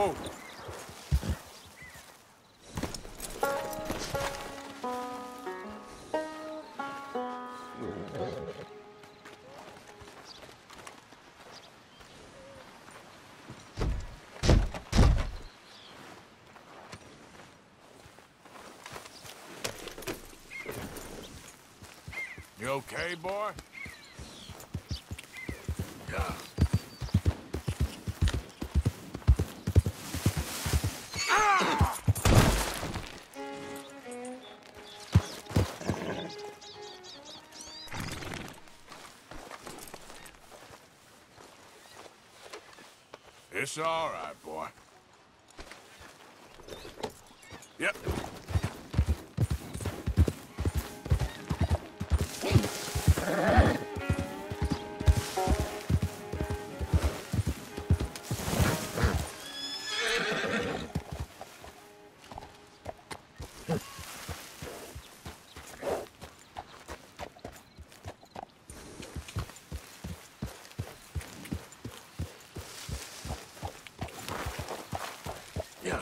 Whoa. You okay, boy? Yeah. It's all right, boy. Yep. Yeah.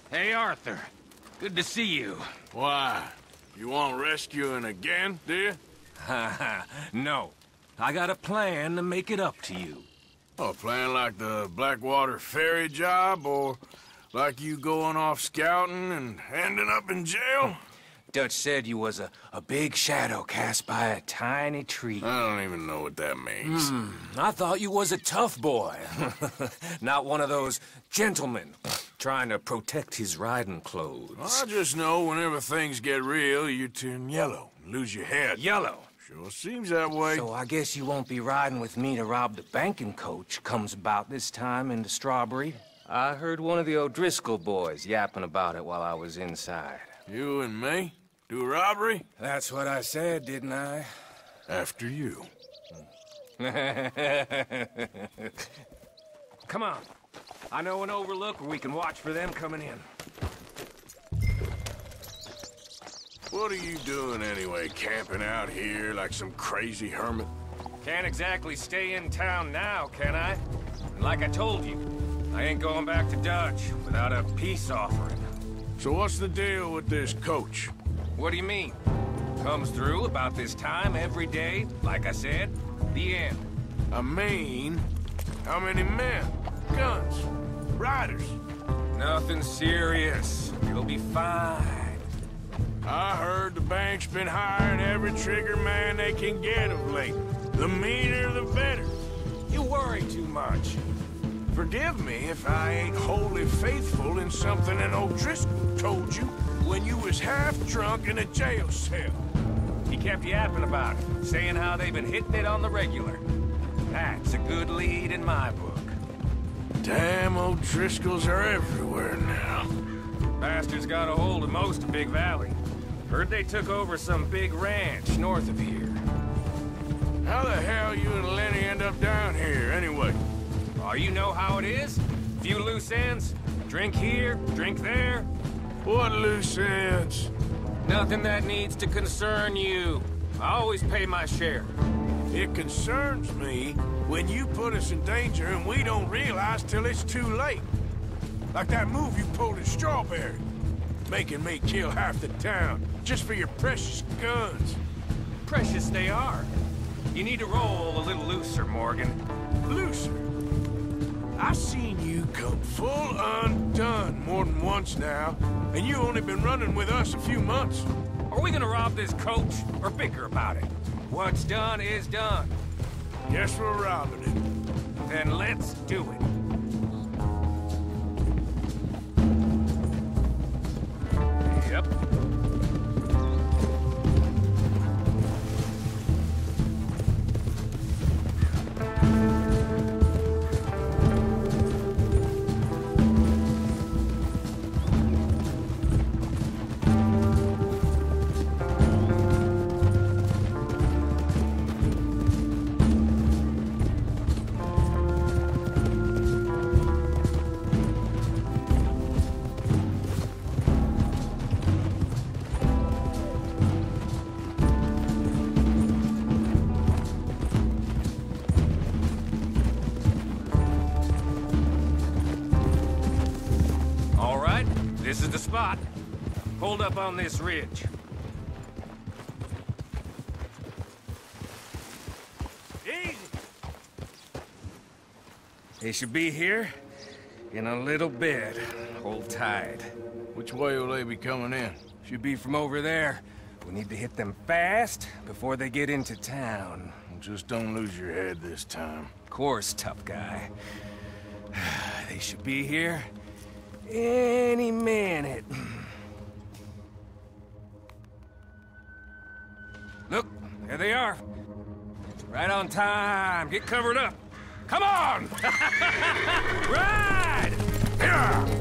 Hey, Arthur. Good to see you. Why? You want rescuing again, do you? No. I got a plan to make it up to you. Oh, playing like the Blackwater ferry job, or like you going off scouting and ending up in jail? Dutch said you was a big shadow cast by a tiny tree. I don't even know what that means. I thought you was a tough boy. Not one of those gentlemen trying to protect his riding clothes. I just know whenever things get real, you turn yellow and lose your head. Yellow. Sure seems that way. So I guess you won't be riding with me to rob the banking coach comes about this time into Strawberry. I heard one of the O'Driscoll boys yapping about it while I was inside. You and me? Do a robbery? That's what I said, didn't I? After you. Come on. I know an overlook where we can watch for them coming in. What are you doing anyway, camping out here like some crazy hermit? Can't exactly stay in town now, can I? And like I told you, I ain't going back to Dutch without a peace offering. So what's the deal with this coach? What do you mean? Comes through about this time every day, like I said. The end. I mean, how many men? Guns? Riders? Nothing serious. You'll be fine. I heard the bank's been hiring every trigger man they can get of late. The meaner, the better. You worry too much. Forgive me if I ain't wholly faithful in something an O'Driscoll told you when you was half drunk in a jail cell. He kept yapping about it, saying how they've been hitting it on the regular. That's a good lead in my book. Damn O'Driscolls are everywhere now. Bastards got a hold of most of Big Valley. Heard they took over some big ranch north of here. How the hell you and Lenny end up down here, anyway? Oh, you know how it is? Few loose ends. Drink here, drink there. What loose ends? Nothing that needs to concern you. I always pay my share. It concerns me when you put us in danger and we don't realize till it's too late. Like that move you pulled in Strawberry. Making me kill half the town, just for your precious guns. Precious they are. You need to roll a little looser, Morgan. Looser? I've seen you come full undone more than once now, and you only been running with us a few months. Are we gonna rob this coach, or bicker about it? What's done is done. Guess we're robbing it. Then let's do it. Yep. spot. Hold up on this ridge. Easy! They should be here in a little bit. Hold tight. Which way will they be coming in? Should be from over there. We need to hit them fast before they get into town. Just don't lose your head this time. Of course, tough guy. They should be here any minute. Look, there they are. Right on time. Get covered up. Come on! Ride! Yeah!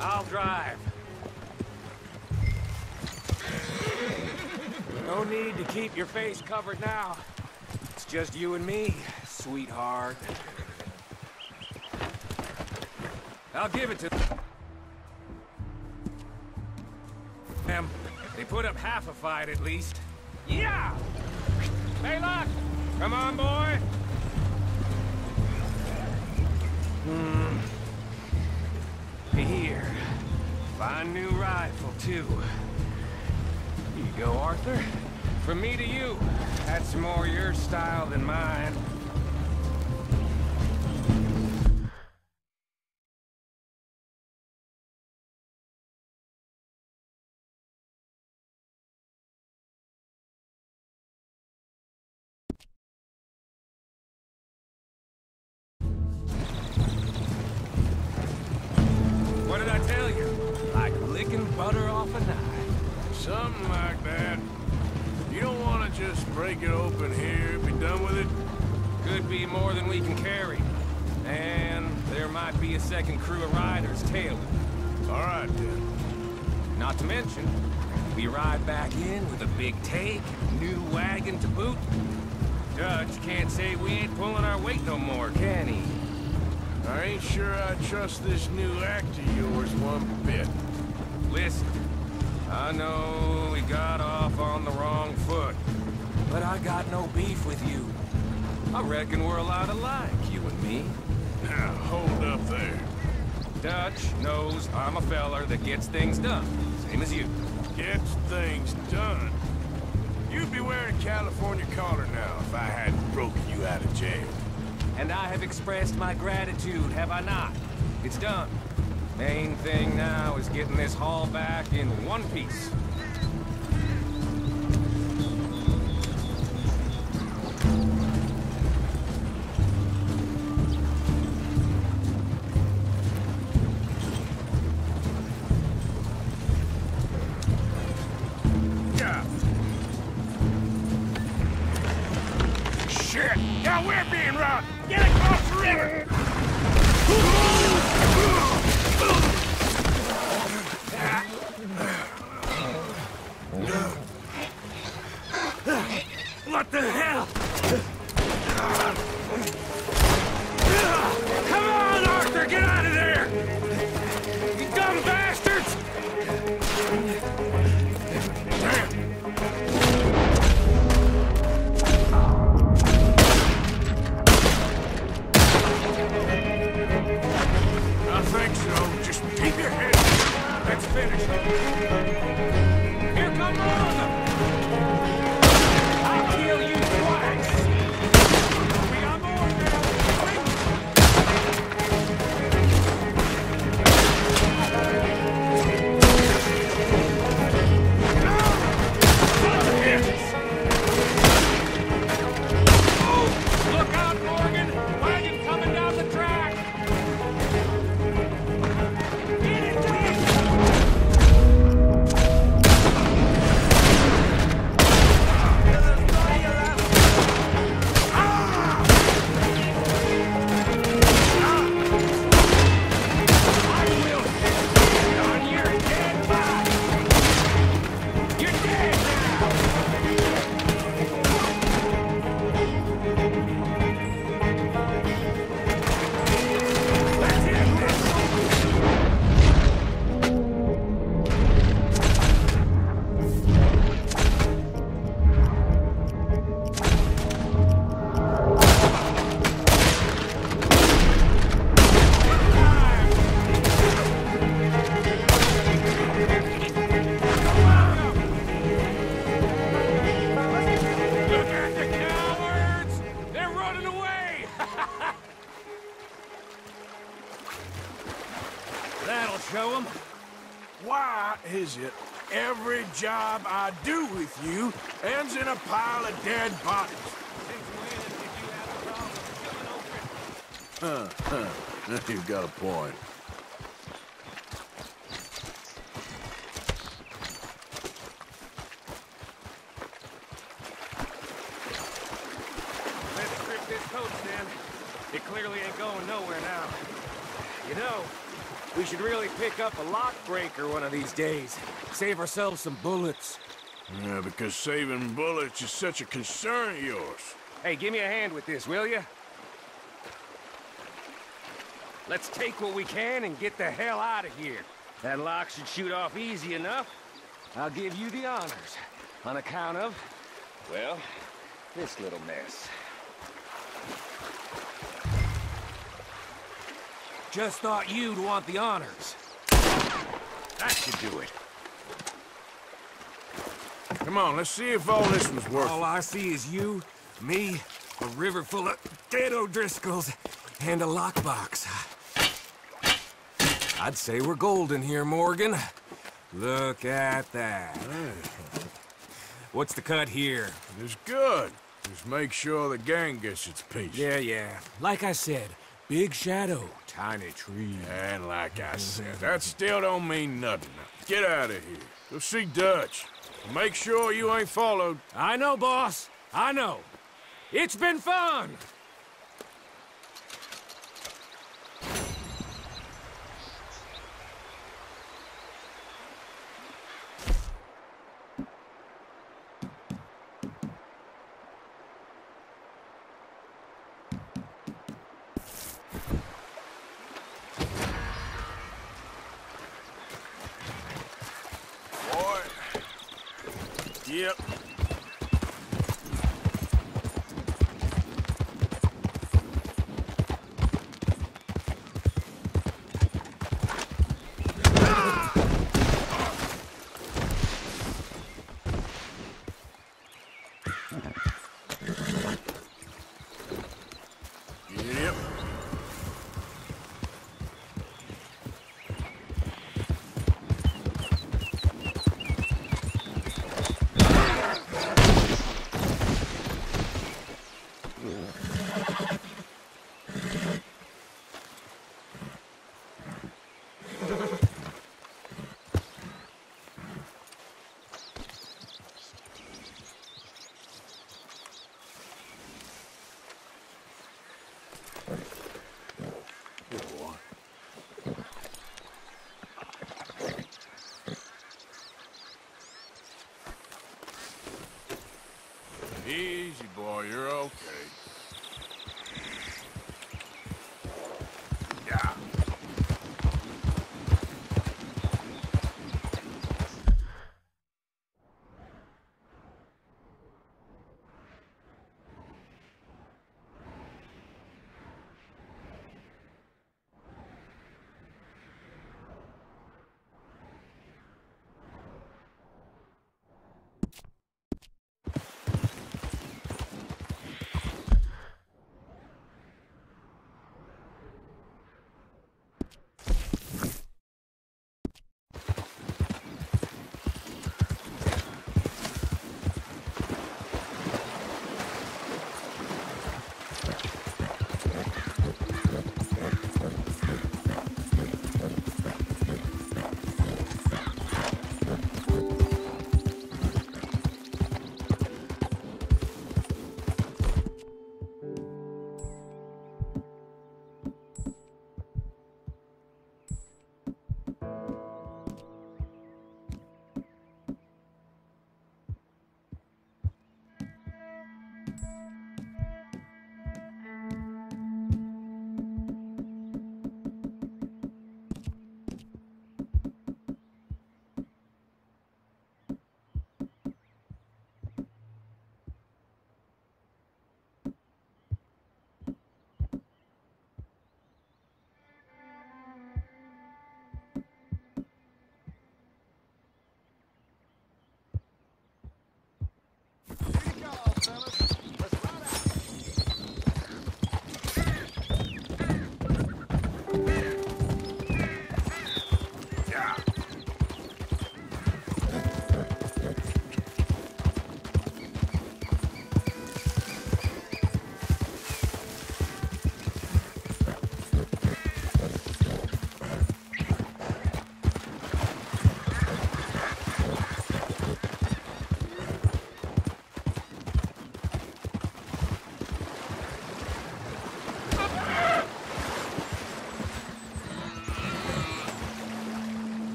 I'll drive. No need to keep your face covered now. It's just you and me, sweetheart. I'll give it to them. They put up half a fight at least. Yeah! Hey, look! Come on, boy! Here. Fine new rifle, too. Here you go, Arthur. From me to you. That's more your style than mine. What did I tell you? Like licking butter off a knife. Something like that. You don't want to just break it open here, be done with it? Could be more than we can carry. And there might be a second crew of riders tailing. All right, then. Not to mention, we ride back in with a big take, new wagon to boot. Dutch can't say we ain't pulling our weight no more, can he? I ain't sure I trust this new act of yours one bit. Listen, I know we got off on the wrong foot, but I got no beef with you. I reckon we're a lot alike, you and me. Now, hold up there. Dutch knows I'm a feller that gets things done, same as you. Gets things done. You'd be wearing a California collar now if I hadn't broken you out of jail. And I have expressed my gratitude, have I not? It's done. Main thing now is getting this haul back in one piece. Yeah. Shit! Now we're being robbed! Get across the river! show them. Why is it every job I do with you ends in a pile of dead bodies? You've got a point. Let's strip this coach, then. It clearly ain't going nowhere now. You know, we should really pick up a lock breaker one of these days. Save ourselves some bullets. Yeah, because saving bullets is such a concern of yours. Hey, give me a hand with this, will you? Let's take what we can and get the hell out of here. That lock should shoot off easy enough. I'll give you the honors. On account of, well, this little mess. Just thought you'd want the honors. That should do it. Come on, let's see if all this was worth All I see is you, me, a river full of dead O'Driscolls, and a lockbox. I'd say we're golden here, Morgan. Look at that. What's the cut here? It's good. Just make sure the gang gets its piece. Yeah. Like I said, big shadow, tiny tree. And like I said, that still don't mean nothing. Get out of here. Go see Dutch. Make sure you ain't followed. I know, boss. I know. It's been fun. Boy. Yep. Yep. Easy, boy. You're okay. Yeah.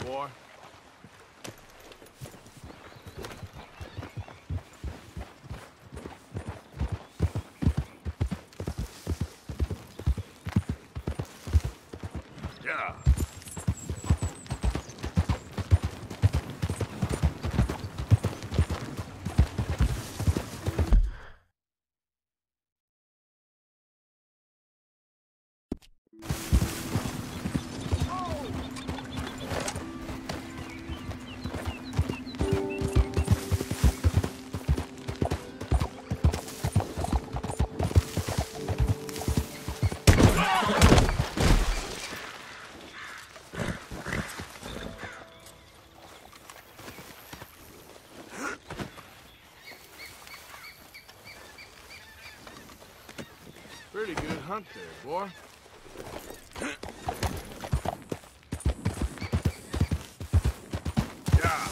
boy. Yeah. Pretty good hunt there, boy. Yeah.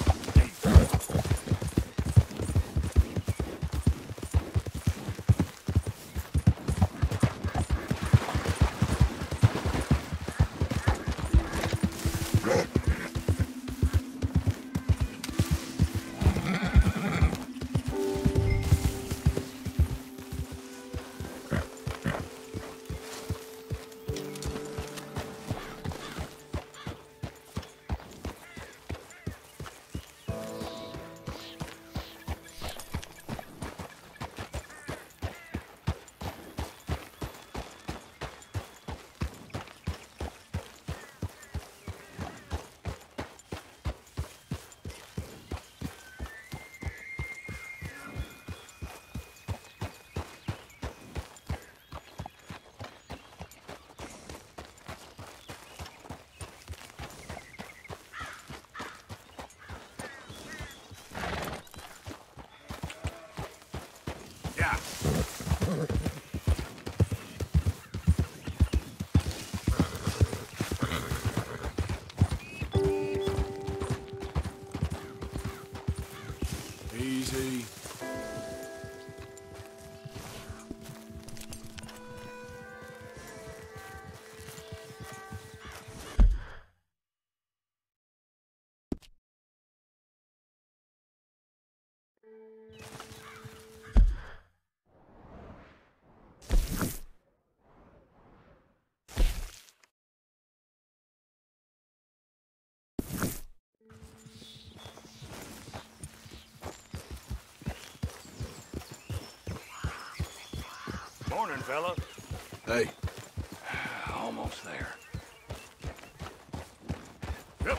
Yeah. Easy. Morning, fella. Hey. Almost there. Yep.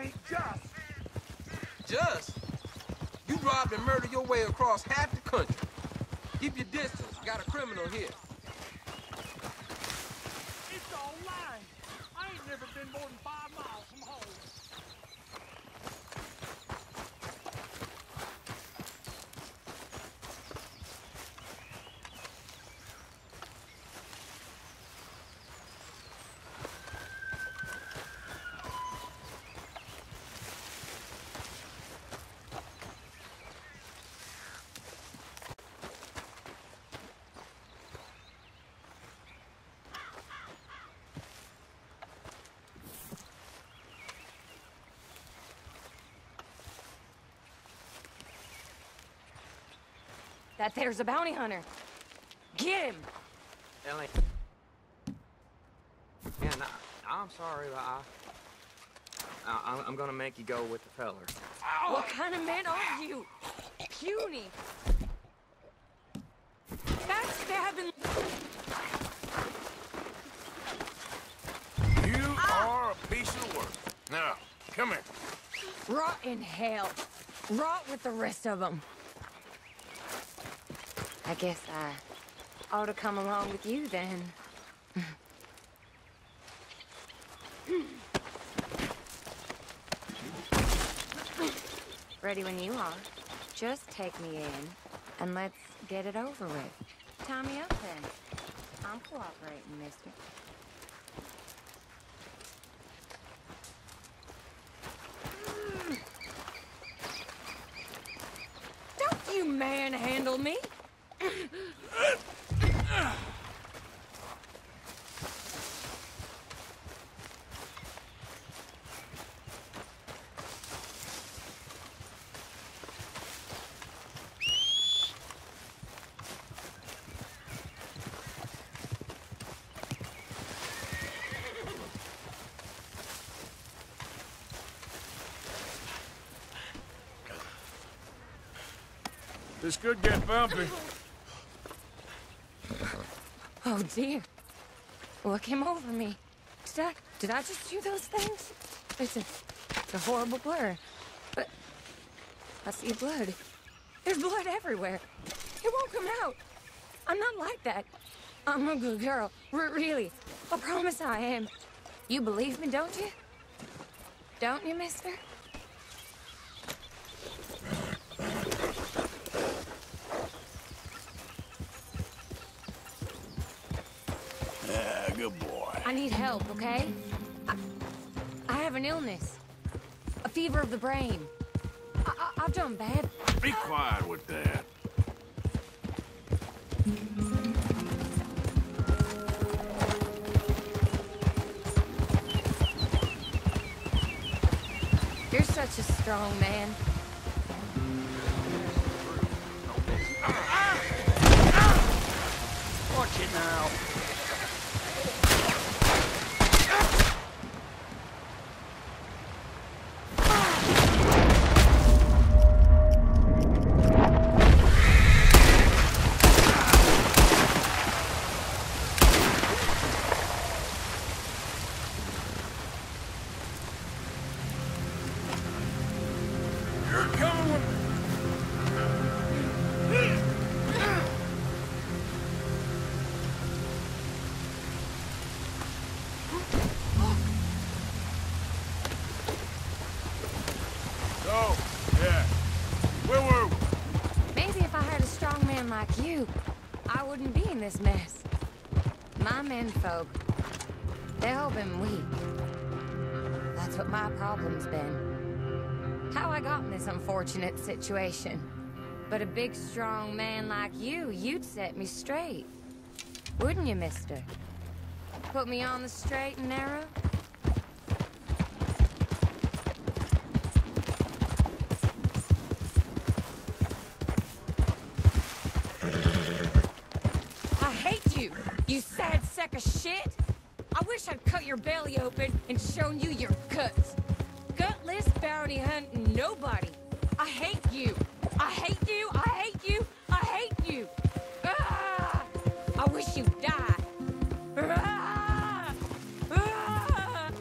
ain't just. Just? You robbed and murdered your way across half the country. Keep your distance. Got a criminal here. It's all lying. I ain't never been more than 5 miles from home. That there's a bounty hunter. Get him! Ellie. Man, I'm sorry, but I'm gonna make you go with the feller. What kind of man are you? Puny. Backstabbing. You are a piece of work. Now, come here. Rot in hell. Rot with the rest of them. I guess I ought to come along with you then. Ready when you are. Just take me in, and let's get it over with. Tie me up then. I'm cooperating, mister. Don't you manhandle me! This could get bumpy. Oh dear. What came over me? Did I just do those things? It's a horrible blur. But I see blood. There's blood everywhere. It won't come out. I'm not like that. I'm a good girl. Really. I promise I am. You believe me, don't you? Don't you, mister? Good boy. I need help, okay? I have an illness. A fever of the brain. I've done bad. Be quiet with that. You're such a strong man. Watch it now. Like you, I wouldn't be in this mess. My menfolk, they've all been weak. That's what my problem's been. How I got in this unfortunate situation. But a big, strong man like you, you'd set me straight. Wouldn't you, mister? Put me on the straight and narrow? You sad sack of shit! I wish I'd cut your belly open and shown you your guts. Gutless, bounty hunting nobody. I hate you. I hate you. I hate you. I hate you. Ah! I wish you'd die. Ah! Ah!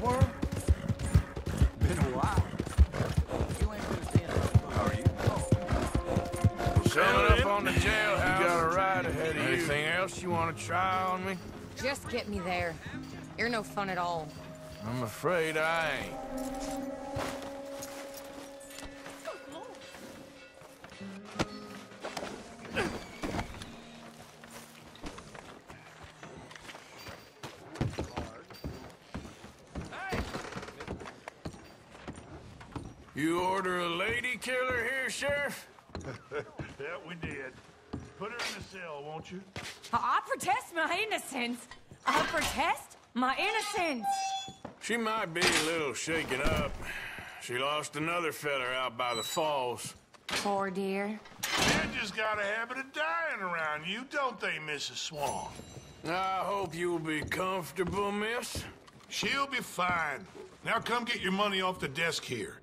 world? Been a while. You ain't gonna stand up. How are you? Coming up on the jailhouse. You got a ride ahead of you. Anything else you want to try on me? Just get me there. You're no fun at all. I'm afraid I ain't. You order a lady killer here, Sheriff? Yeah, we did. Put her in the cell, won't you? I protest my innocence. I protest my innocence. She might be a little shaken up. She lost another feller out by the falls. Poor dear. They just got a habit of dying around you, don't they, Mrs. Swan? I hope you'll be comfortable, miss. She'll be fine. Now come get your money off the desk here.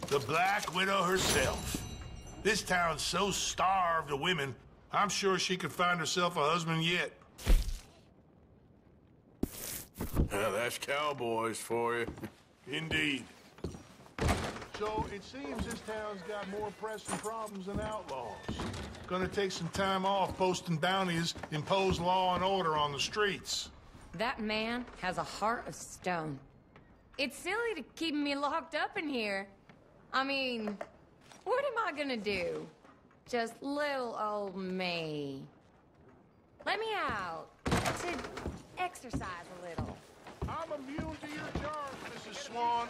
The Black Widow herself. This town's so starved of women, I'm sure she could find herself a husband yet. That's cowboys for you. Indeed. So it seems this town's got more pressing problems than outlaws. Gonna take some time off posting bounties, impose law and order on the streets. That man has a heart of stone. It's silly to keep me locked up in here. I mean, what am I gonna do? Just little old me. Let me out to exercise a little. I'm immune to your charge, Mrs. Swan.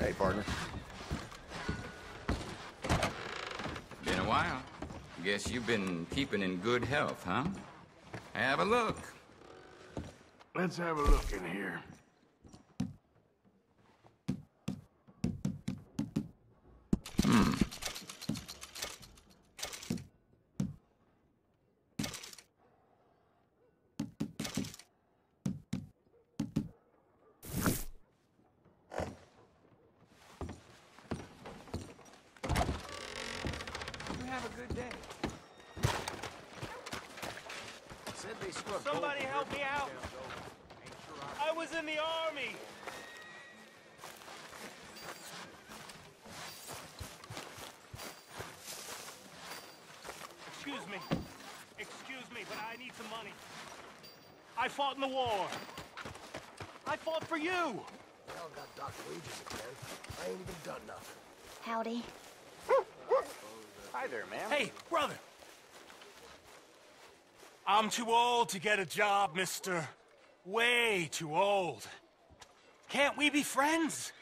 Hey, partner. Been a while. Guess you've been keeping in good health, huh? Have a look. Let's have a look in here. Somebody help me out! I was in the army! Excuse me, but I need some money. I fought in the war. I fought for you! Y'all got docked wages again. I ain't even done nothing. Howdy. Hi there, man. Hey, brother! I'm too old to get a job, mister. Way too old. Can't we be friends?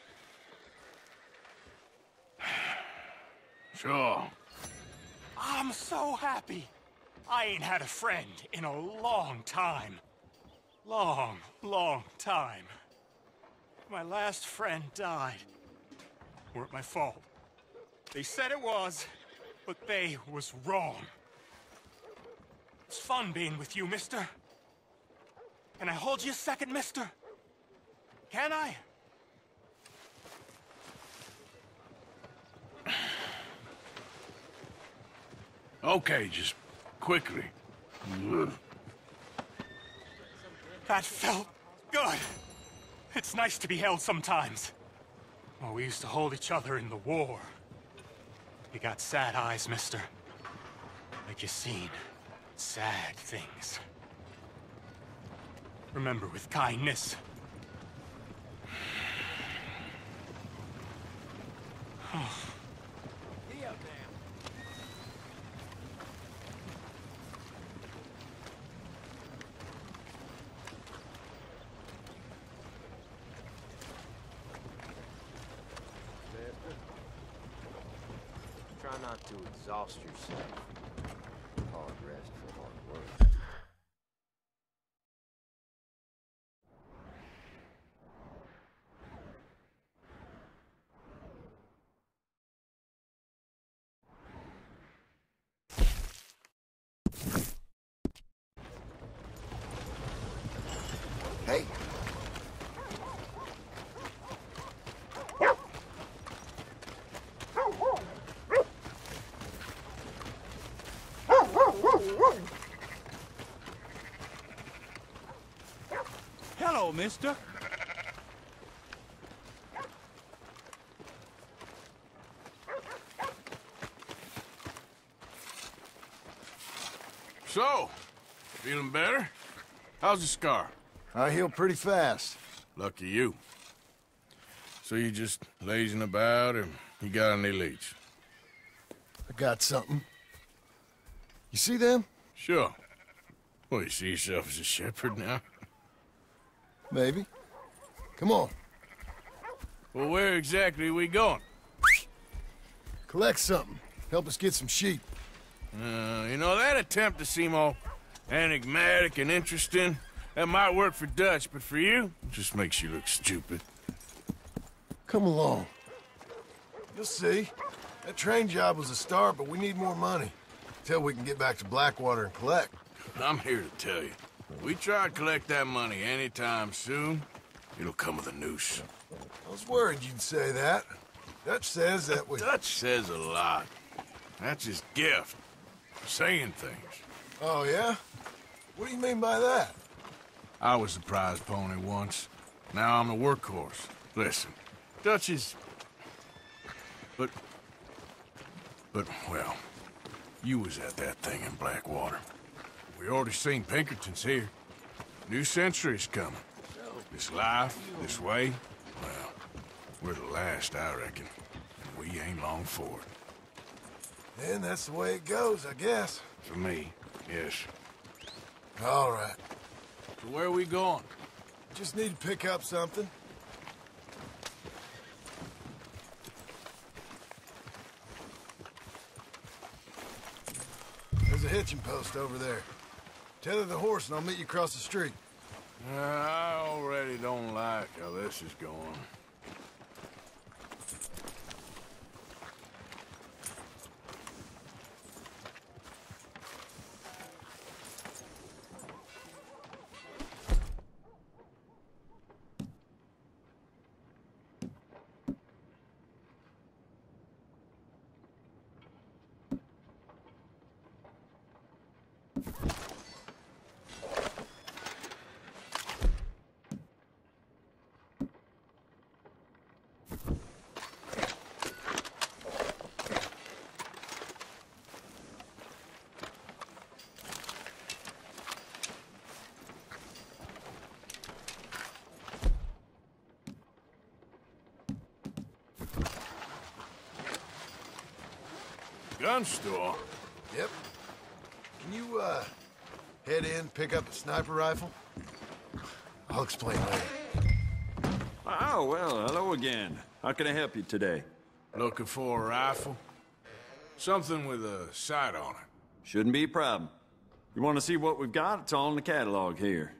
Sure. I'm so happy. I ain't had a friend in a long time. Long time. My last friend died. Weren't my fault. They said it was, but they was wrong. It's fun being with you, mister. Can I hold you a second, mister? Can I? Okay, just quickly. That felt good. It's nice to be held sometimes. Oh, we used to hold each other in the war. You got sad eyes, mister. Like you seen sad things. Remember with kindness. Try not to exhaust yourself. Hard rest for hard work. mister. So, feeling better? How's the scar? I heal pretty fast. Lucky you. So you just lazing about, or you got any leads? I got something. You see them? Sure. Well, you see yourself as a shepherd now? Maybe. Come on. Well, where exactly are we going? Collect something. Help us get some sheep. You know, that attempt to seem all enigmatic and interesting, that might work for Dutch, but for you, it just makes you look stupid. Come along. You'll see. That train job was a start, but we need more money. Till we can get back to Blackwater and collect. I'm here to tell you, if we try to collect that money anytime soon, it'll come with a noose. I was worried you'd say that. Dutch says that we... Dutch says a lot. That's his gift. Saying things. Oh, yeah? What do you mean by that? I was the prize pony once. Now I'm the workhorse. Listen, Dutch is... But, well, you was at that thing in Blackwater. We already seen Pinkertons here. New century's coming. This life, this way, well, we're the last, I reckon. And we ain't long for it. And that's the way it goes, I guess. For me, yes. All right. So where are we going? Just need to pick up something. There's a hitching post over there. Tether the horse and I'll meet you across the street. I already don't like how this is going. Gun store? Yep. Can you, head in, pick up a sniper rifle? I'll explain later. Oh, well, hello again. How can I help you today? Looking for a rifle? Something with a sight on it. Shouldn't be a problem. You want to see what we've got? It's all in the catalog here.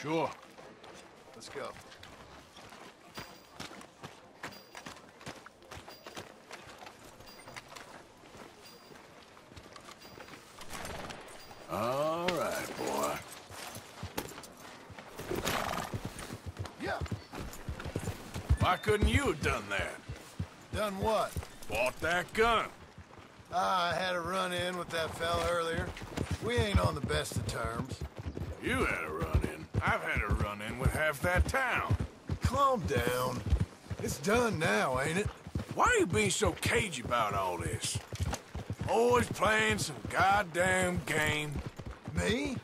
Sure. Let's go. All right, boy. Yeah. Why couldn't you have done that? Done what? Bought that gun. I had a run-in with that fella earlier. We ain't on the best of terms. You had a run-in. I've had a run-in with half that town. Calm down. It's done now, ain't it? Why are you being so cagey about all this? Always playing some goddamn game. Me?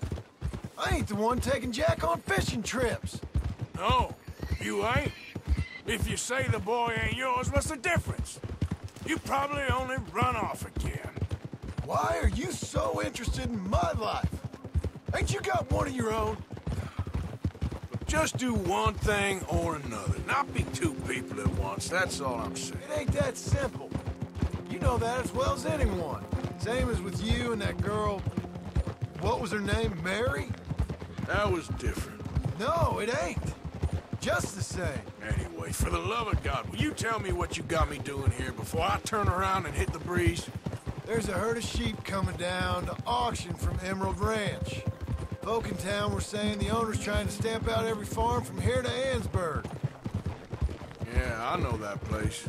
I ain't the one taking Jack on fishing trips. No, you ain't. If you say the boy ain't yours, what's the difference? You probably only run off again. Why are you so interested in my life? Ain't you got one of your own? Just do one thing or another. Not be two people at once, that's all I'm saying. It ain't that simple. You know that as well as anyone. Same as with you and that girl... What was her name? Mary? That was different. No, it ain't. Just the same. Anyway, for the love of God, will you tell me what you got me doing here before I turn around and hit the breeze? There's a herd of sheep coming down to auction from Emerald Ranch. Folk in town were saying the owner's trying to stamp out every farm from here to Ansburg. Yeah, I know that place.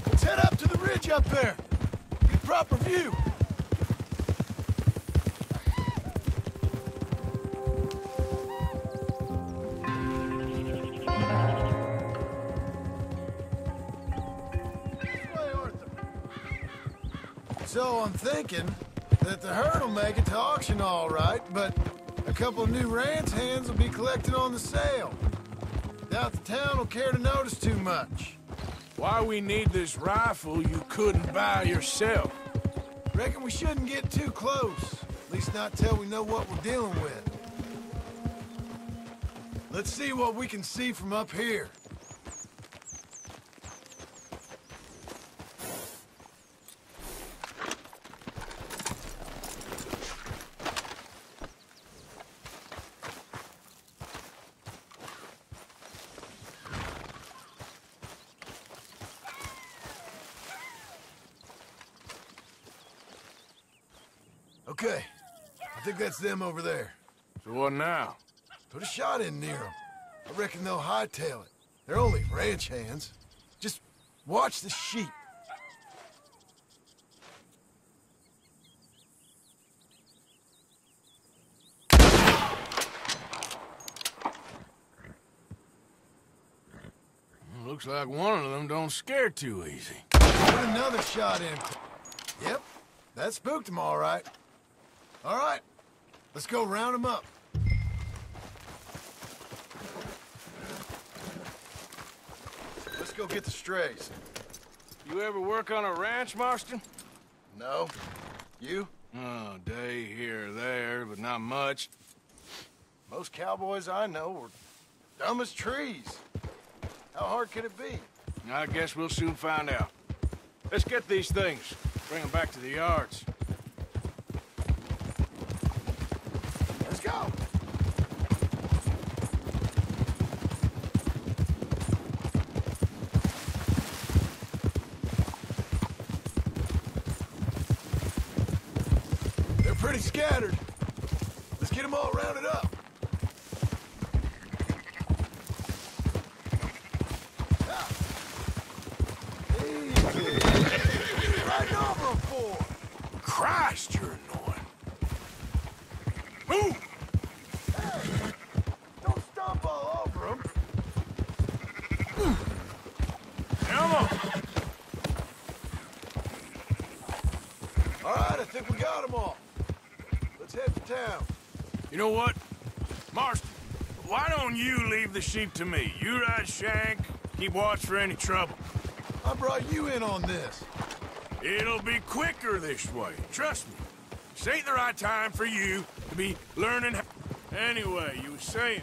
Let's head up to the ridge up there. Get proper view. So I'm thinking that the herd will make it to auction all right, but a couple of new ranch hands will be collected on the sale. Doubt the town will care to notice too much. Why we need this rifle you couldn't buy yourself? Reckon we shouldn't get too close. At least not till we know what we're dealing with. Let's see what we can see from up here. Okay, I think that's them over there. So what now? Put a shot in near them. I reckon they'll hightail it. They're only ranch hands. Just watch the sheep. Looks like one of them don't scare too easy. Put another shot in. Yep, that spooked them all right. All right, let's go round them up. Let's go get the strays. You ever work on a ranch, Marston? No. You? Oh, day here or there, but not much. Most cowboys I know were dumb as trees. How hard could it be? I guess we'll soon find out. Let's get these things. Bring them back to the yards. Let's go. They're pretty scattered. Let's get them all rounded up. Riding over them for? Christ, you're annoying. Move! Hey, don't stomp all over them. Come on! All right, I think we got them all. Let's head for town. You know what? Marston, why don't you leave the sheep to me? You ride Shank, Keep watch for any trouble. I brought you in on this. It'll be quicker this way. Trust me. This ain't the right time for you to be learning. Anyway, you were saying.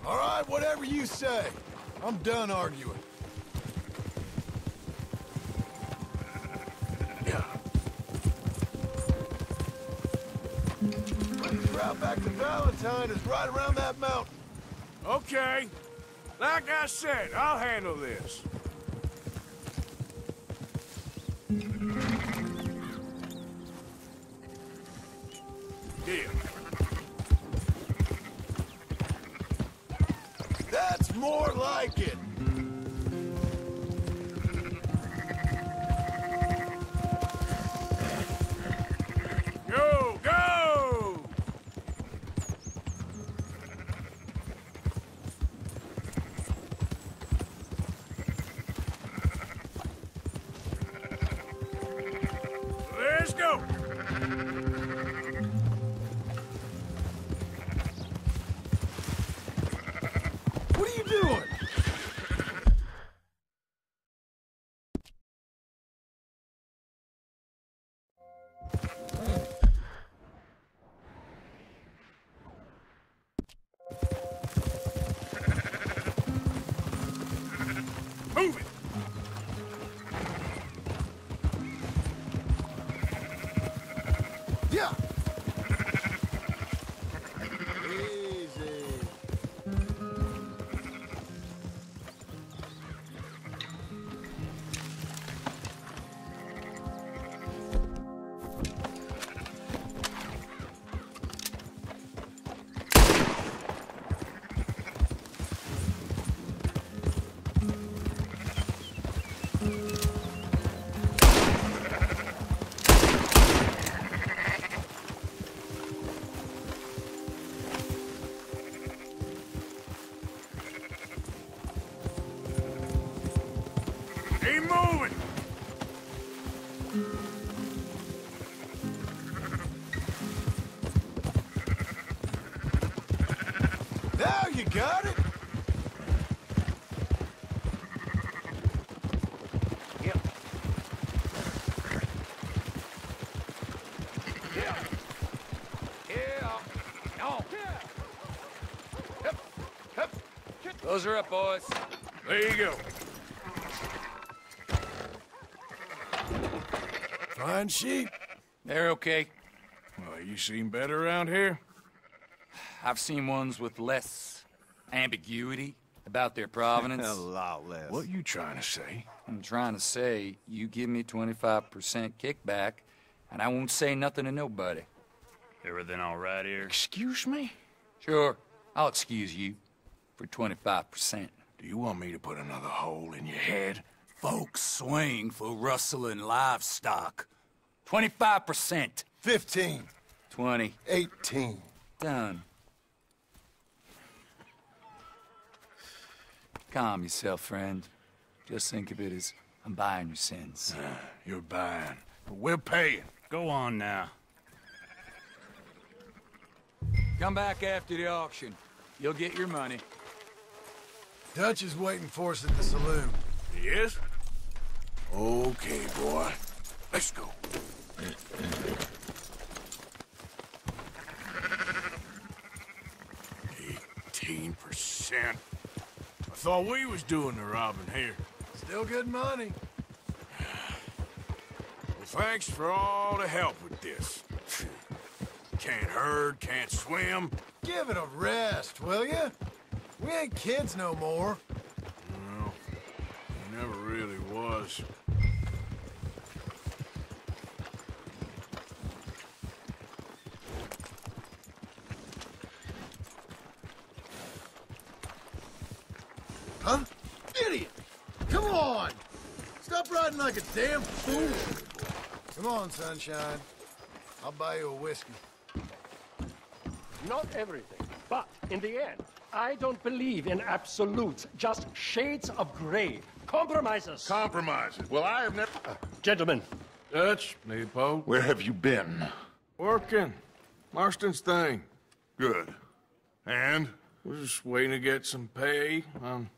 All right, whatever you say. I'm done arguing. Yeah. The route back to Valentine is right around that mountain. Okay. Like I said, I'll handle this. Here. That's more like it. Go, go! Let's go! What are you doing? Move it! Yeah. Easy. Keep moving! Now you got it. Yep. Yeah. Yeah. No. Hip. Hip. Those are up, boys. There you go. Fine sheep. They're okay. Well, you seem better around here? I've seen ones with less ambiguity about their provenance. A lot less. What you trying to say? I'm trying to say, you give me 25% kickback, and I won't say nothing to nobody. Everything all right here? Excuse me? Sure, I'll excuse you for 25%. Do you want me to put another hole in your head? Folks swing for rustling livestock. 25%. 15. 20. 18. Done. Calm yourself, friend. Just think of it as I'm buying your sins. You're buying, but we're paying. Go on now. Come back after the auction. You'll get your money. Dutch is waiting for us at the saloon. Yes? Okay, boy. Let's go. 18%. I thought we was doing the robbing here. Still good money. Well, thanks for all the help with this. Can't herd, can't swim. Give it a rest, will ya? We ain't kids no more. No, he never really was. Huh? Idiot! Come on! Stop riding like a damn fool! Come on, sunshine. I'll buy you a whiskey. Not everything, but in the end, I don't believe in absolutes, just shades of gray. Compromises. Compromises? Well, I have never... Gentlemen. Dutch, Leopold. Where have you been? Working. Marston's thing. Good. And? We're just waiting to get some pay on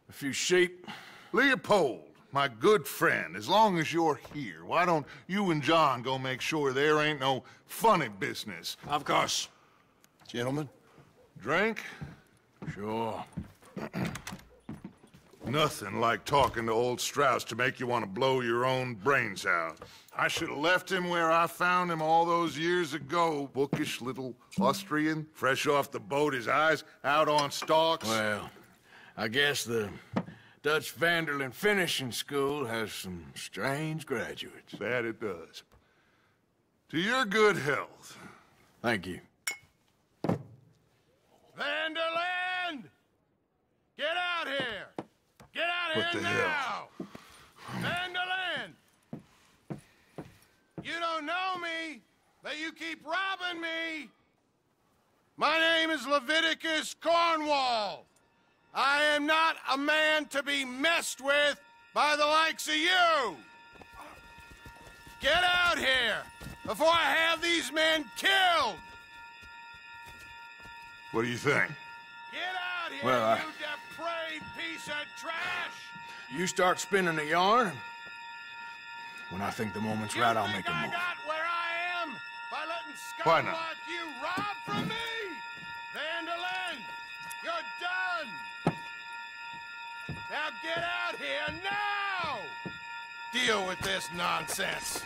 A few sheep. Leopold, my good friend, as long as you're here, why don't you and John go make sure there ain't no funny business? Of course. Gentlemen, drink? Sure. Nothing like talking to old Strauss to make you want to blow your own brains out. I should have left him where I found him all those years ago. Bookish little Austrian, fresh off the boat, his eyes out on stalks. Well, I guess the Dutch Vanderlyn Finishing School has some strange graduates. That it does. To your good health. Thank you. Vanderland! Get out here! Get out What here the now! Vanderland! You don't know me, but you keep robbing me! My name is Leviticus Cornwall. I am not a man to be messed with by the likes of you! Get out here before I have these men killed! What do you think? Get out here, Well, you depraved piece of trash! You start spinning the yarn. When I think the moment's right, I'll make a I move. got where I am by letting Why scum not? like you rob from me! Vanderlyn, you're done! Now get out here now! Deal with this nonsense.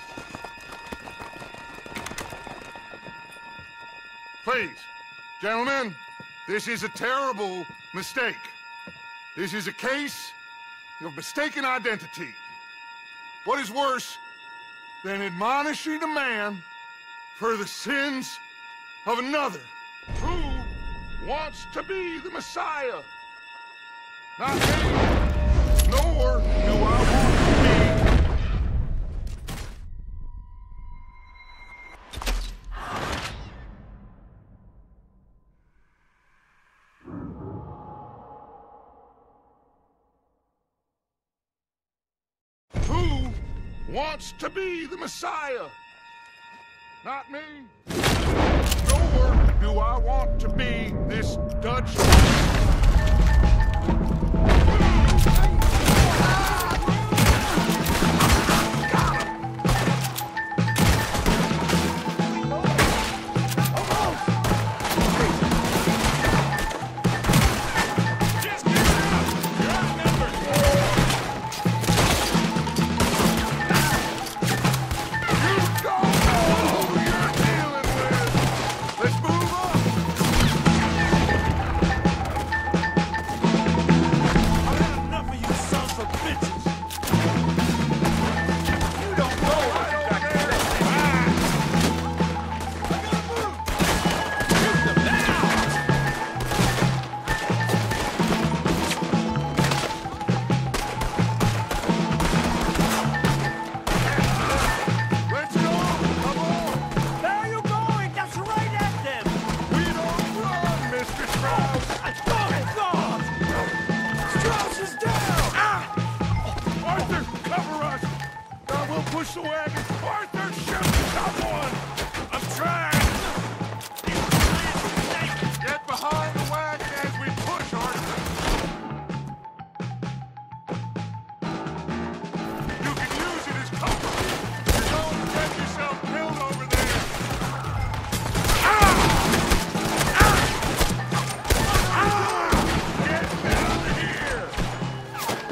Please, gentlemen, this is a terrible mistake. This is a case of mistaken identity. What is worse than admonishing a man for the sins of another? Who wants to be the Messiah? Not me, nor do I want to be. Who wants to be the Messiah? Not me. Nor do I want to be this Dutch. Push the wagon! Arthur, shoot someone! I'm trying! Get behind the wagon as we push, Arthur! You can use it as cover! You don't get yourself killed over there! Get out of here! Arthur!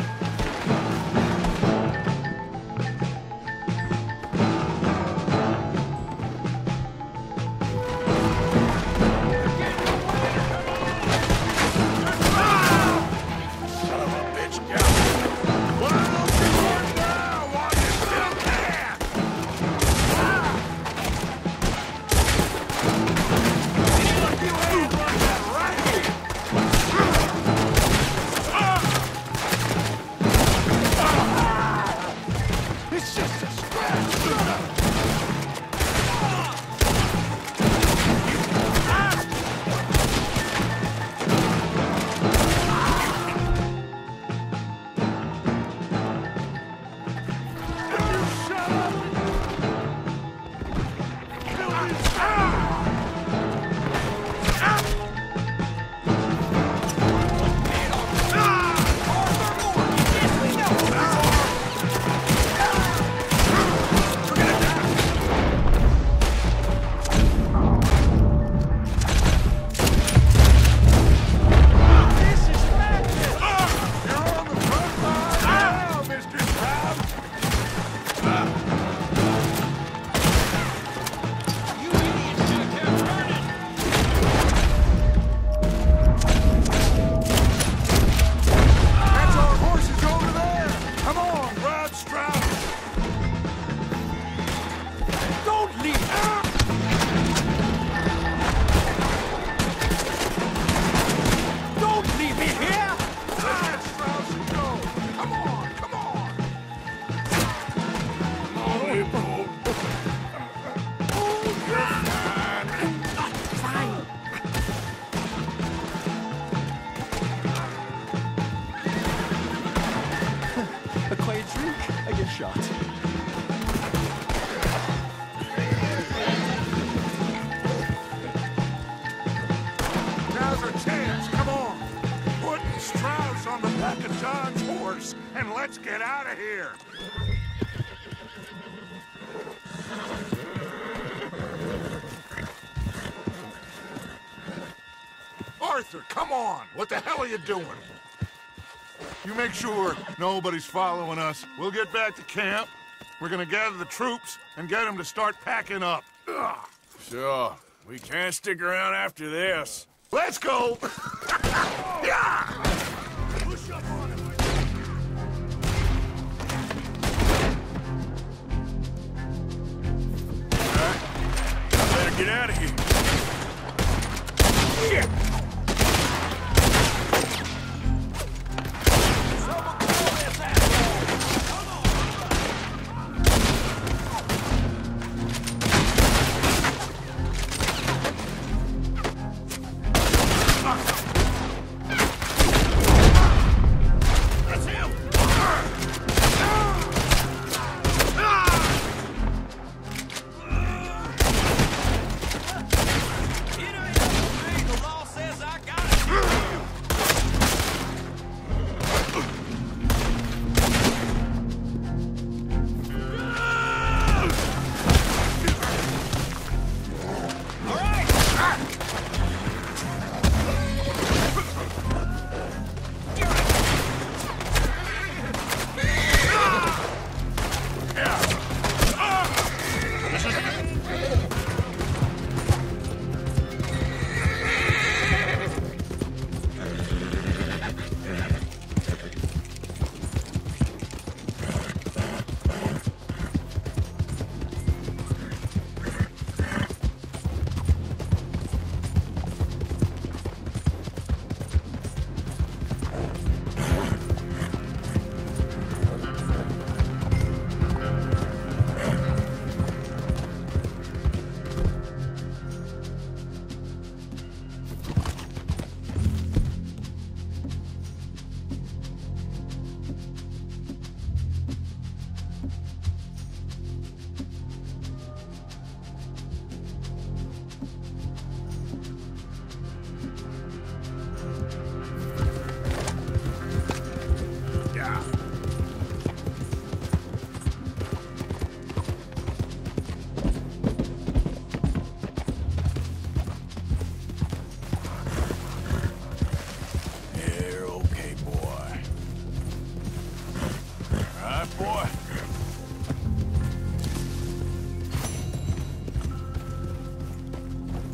Now's our chance, come on! Put Strauss on the back of John's horse, and let's get out of here! Arthur, come on! What the hell are you doing? You make sure nobody's following us. We'll get back to camp. We're gonna gather the troops and get them to start packing up. Ugh. Sure. We can't stick around after this. Let's go! Yeah! Push up on him. All right. I better get out of here. Shit!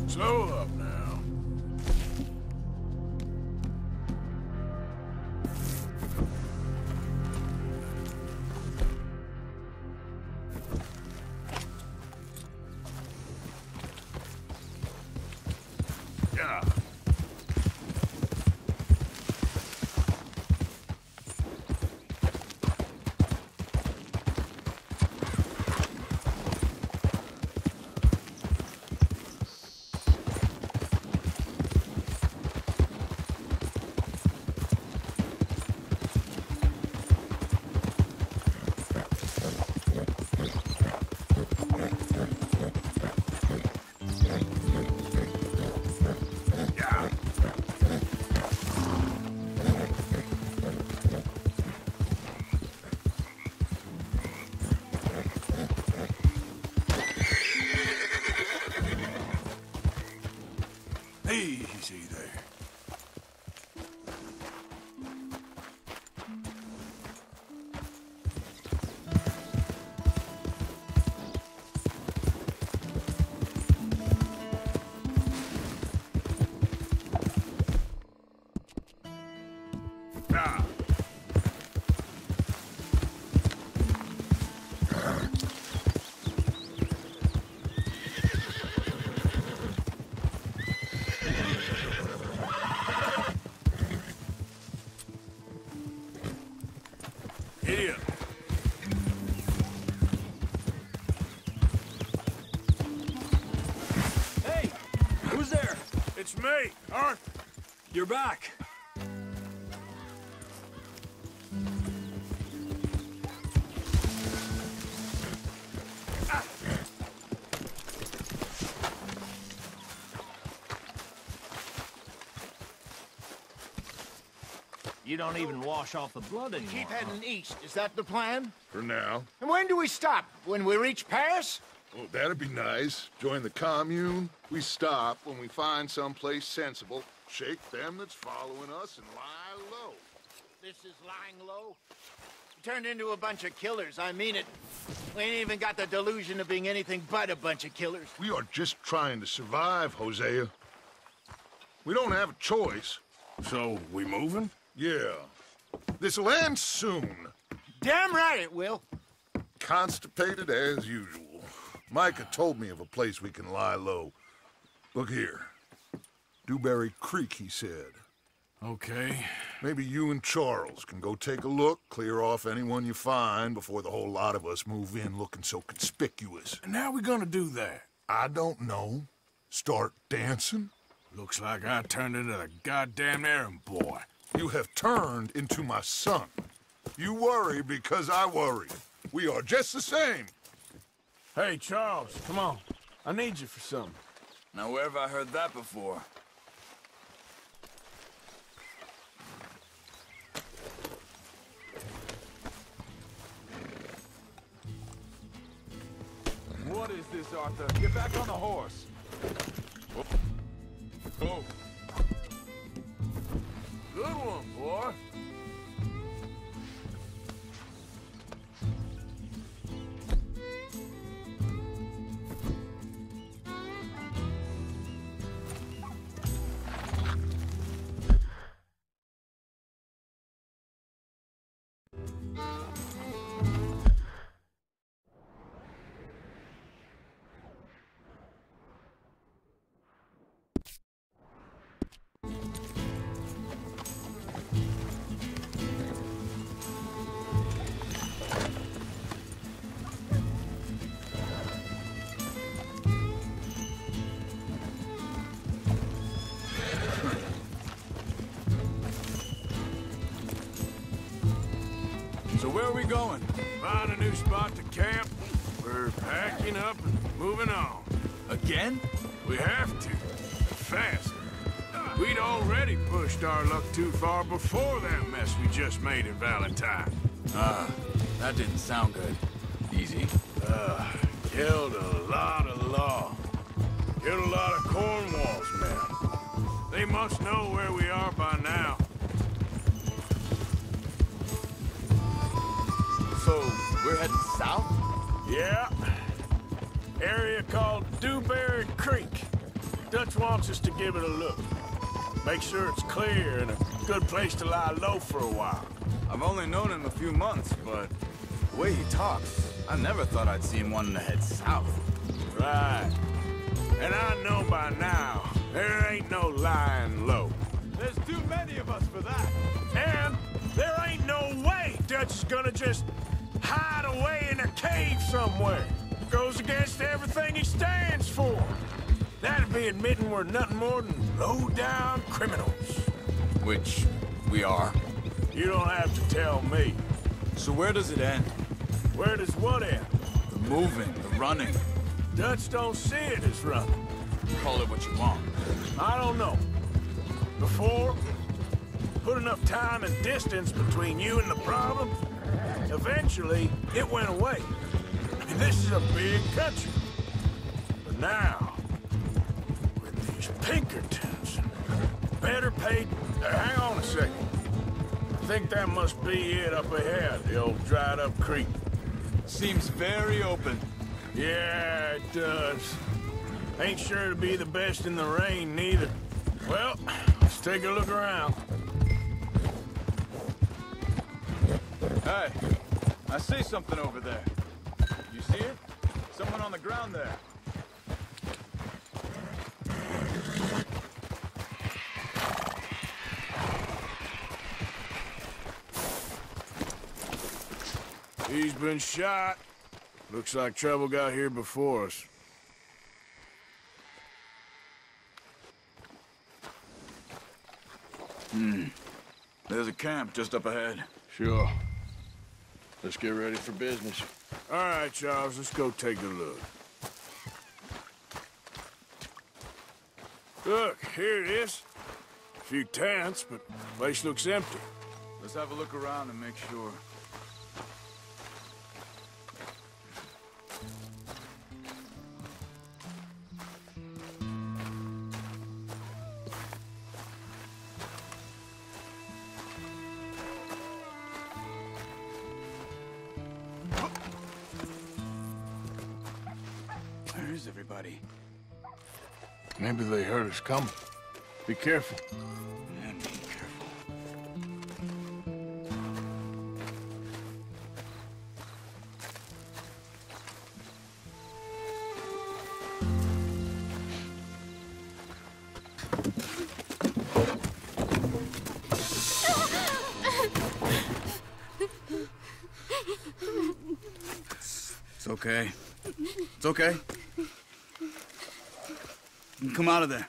Slow up now. Yeah. Easy there. me, Arthur. You're back. You don't even wash off the blood anymore. Keep heading east. Is that the plan? For now. And when do we stop? When we reach Paris? Oh, that'd be nice. Join the commune. We stop when we find someplace sensible. Shake them that's following us and lie low. This is lying low? We turned into a bunch of killers, I mean it. We ain't even got the delusion of being anything but a bunch of killers. We are just trying to survive, Hosea. We don't have a choice. So, we moving? Yeah. This'll end soon. Damn right it will. Constipated as usual. Micah told me of a place we can lie low. Look here. Dewberry Creek, he said. Okay. Maybe you and Charles can go take a look, clear off anyone you find before the whole lot of us move in looking so conspicuous. And how we gonna do that? I don't know. Start dancing? Looks like I turned into the goddamn errand boy. You have turned into my son. You worry because I worry. We are just the same. Hey, Charles, come on. I need you for something. Now, where have I heard that before? What is this, Arthur? Get back on the horse. Oh. Good one, boy. So where are we going? Find a new spot to camp. We're packing up and moving on. Again? We have to. Fast. We'd already pushed our luck too far before that mess we just made in Valentine. That didn't sound good. Easy. Killed a lot of law. Killed a lot of Cornwall's men. They must know where we are by now. So, we're heading south? Yeah. Area called Dewberry Creek. Dutch wants us to give it a look. Make sure it's clear and a good place to lie low for a while. I've only known him a few months, but the way he talks, I never thought I'd see him wanting to head south. Right. And I know by now, there ain't no lying low. There's too many of us for that. And there ain't no way Dutch is gonna just hide away in a cave somewhere. Goes against everything he stands for. That'd be admitting we're nothing more than low-down criminals. Which we are. You don't have to tell me. So where does it end? Where does what end? The moving, the running. Dutch don't see it as running. Call it what you want. I don't know. Before, put enough time and distance between you and the problem, eventually it went away. I mean, this is a big country. But now, with these Pinkertons, better paid... hang on a second. I think that must be it up ahead, the old dried-up creek. Seems very open. Yeah, it does. Ain't sure to be the best in the rain, neither. Well, let's take a look around. Hey, I see something over there. You see it? Someone on the ground there. He's been shot. Looks like trouble got here before us. There's a camp just up ahead. Sure. Let's get ready for business. All right, Charles, let's go take a look. Look, here it is. A few tents, but the place looks empty. Let's have a look around and make sure. Where is everybody? Maybe they heard us coming. Be careful. Yeah, be careful. It's okay. It's okay. You can come out of there.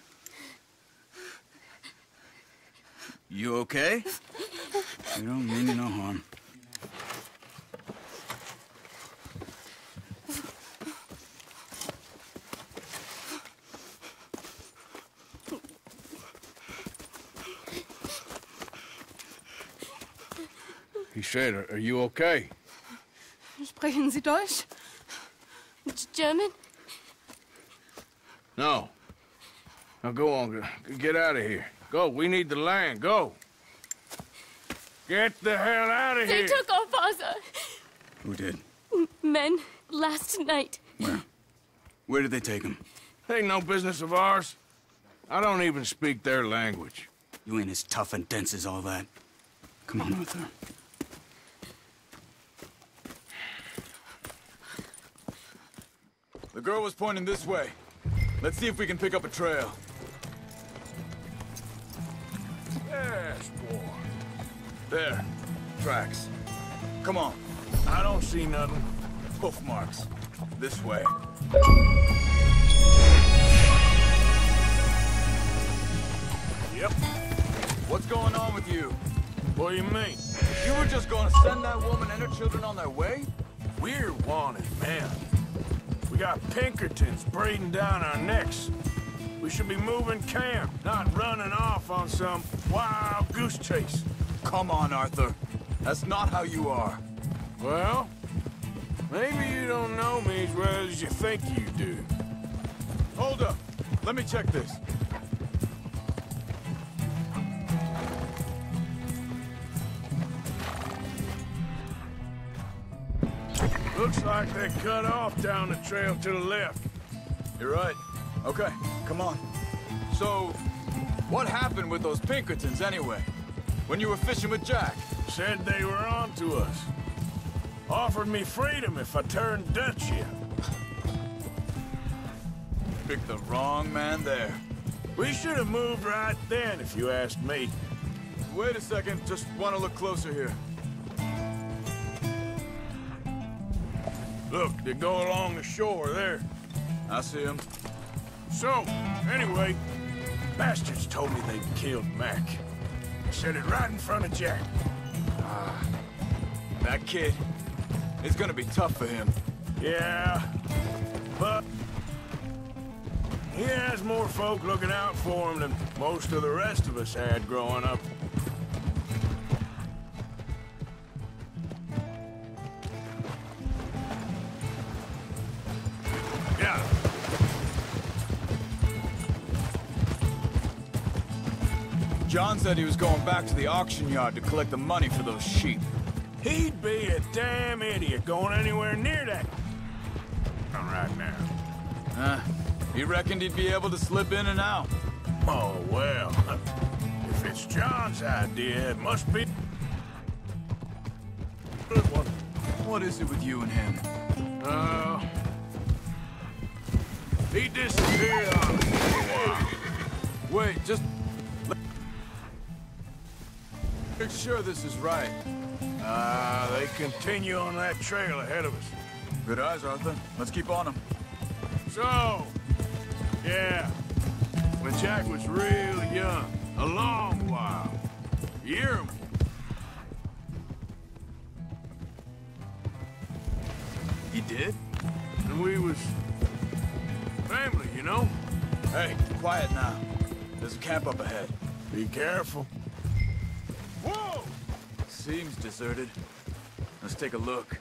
You okay? You don't mean you no harm. He said, are you okay? Sprechen Sie Deutsch? German? No. Now go on, get out of here. Go, we need the land, go. Get the hell out of They here. took our father. Who did? Men, last night. Where? Where did they take him? Ain't no business of ours. I don't even speak their language. You ain't as tough and dense as all that. Come on, Arthur. The girl was pointing this way. Let's see if we can pick up a trail. Yes, boy. There. Tracks. Come on. I don't see nothing. Hoof marks. This way. Yep. What's going on with you? What do you mean? You were just gonna send that woman and her children on their way? We're wanted, man. We got Pinkertons breathing down our necks. We should be moving camp, not running off on some wild goose chase. Come on, Arthur. That's not how you are. Well, maybe you don't know me as well as you think you do. Hold up. Let me check this. Looks like they cut off down the trail to the left. You're right. Okay, come on. So, what happened with those Pinkertons anyway? When you were fishing with Jack? Said they were on to us. Offered me freedom if I turned Dutch yet. Picked the wrong man there. We should have moved right then, if you asked me. Wait a second, just want to look closer here. Look, they go along the shore there. I see them. So, anyway, bastards told me they'd killed Mac. Said it right in front of Jack. That kid, it's gonna be tough for him. Yeah, but he has more folk looking out for him than most of the rest of us had growing up. Yeah. John said he was going back to the auction yard to collect the money for those sheep. He'd be a damn idiot going anywhere near that right now. He reckoned he'd be able to slip in and out. Oh, well. If it's John's idea, it must be... What is it with you and him? He disappeared on us for a while. Wait, just... Make sure this is right. They continue on that trail ahead of us. Good eyes, Arthur. Let's keep on them. So, yeah, when Jack was real young, a long while, You hear him? He did? And we was... family, you know? Hey, quiet now. There's a camp up ahead. Be careful. Whoa! Seems deserted. Let's take a look.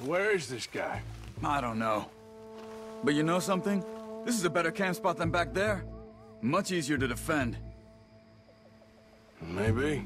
Where is this guy? I don't know. But you know something? This is a better camp spot than back there. Much easier to defend. Maybe.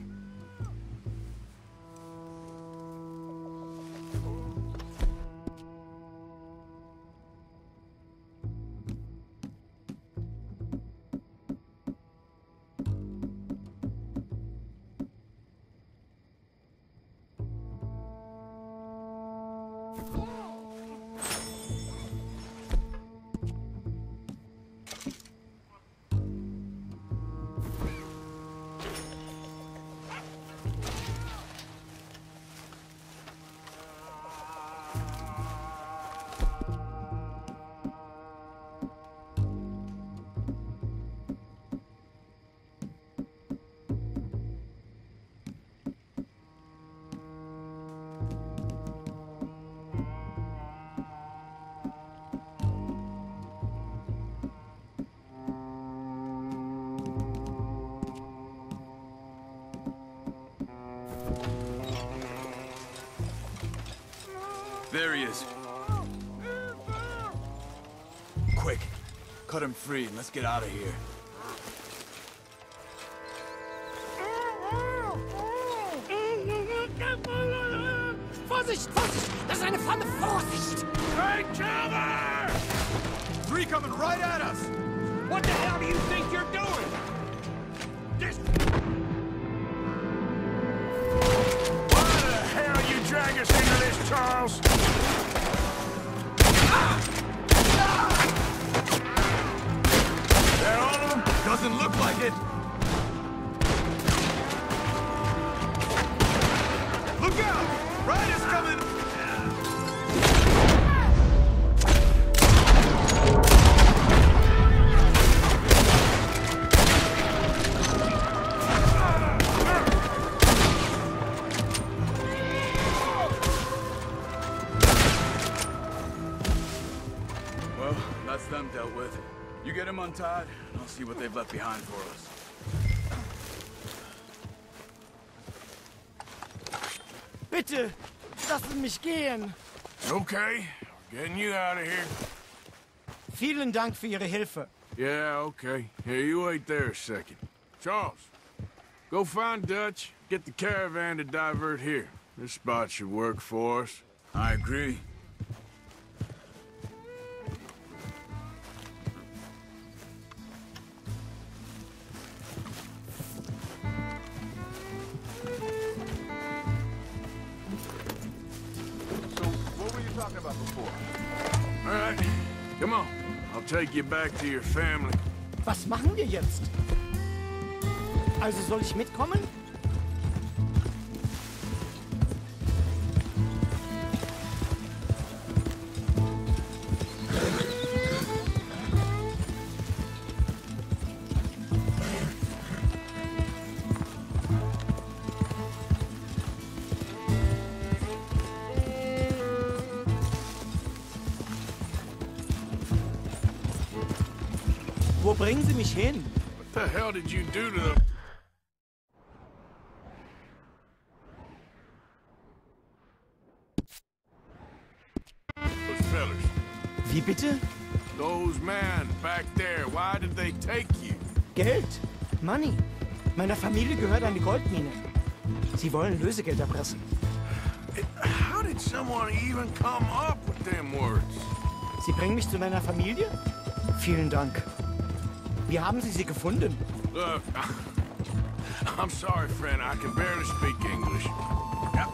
There he is. Quick, cut him free and let's get out of here. Vorsicht, Vorsicht! Das ist eine Falle! Vorsicht! Take cover! Three coming right at us! What the hell do you think you're doing? Just... Why the hell you drag us into this, Charles? They're all of them? Doesn't look like it. Look out! Ryder's coming! Well, that's them dealt with. You get them untied, and I'll see what they've left behind for us. Bitte, lassen mich gehen. Okay, we're getting you out of here. Vielen Dank für Ihre Hilfe. Yeah, okay. Here, you wait there a second. Charles, go find Dutch, get the caravan to divert here. This spot should work for us. I agree. Talking about before. All right, come on. I'll take you back to your family. Was machen wir jetzt? Also soll ich mitkommen? Wo bringen Sie mich hin? What the hell did you do to them? Those fellas. Wie bitte? Those men back there, why did they take you? Geld. Money. Meiner Familie gehört eine Goldmine. Sie wollen Lösegeld erpressen. How did someone even come up with them words? Sie bringen mich zu meiner Familie? Vielen Dank. Wie haben Sie sie gefunden? Look, I'm sorry, friend. I can barely speak English. Yeah.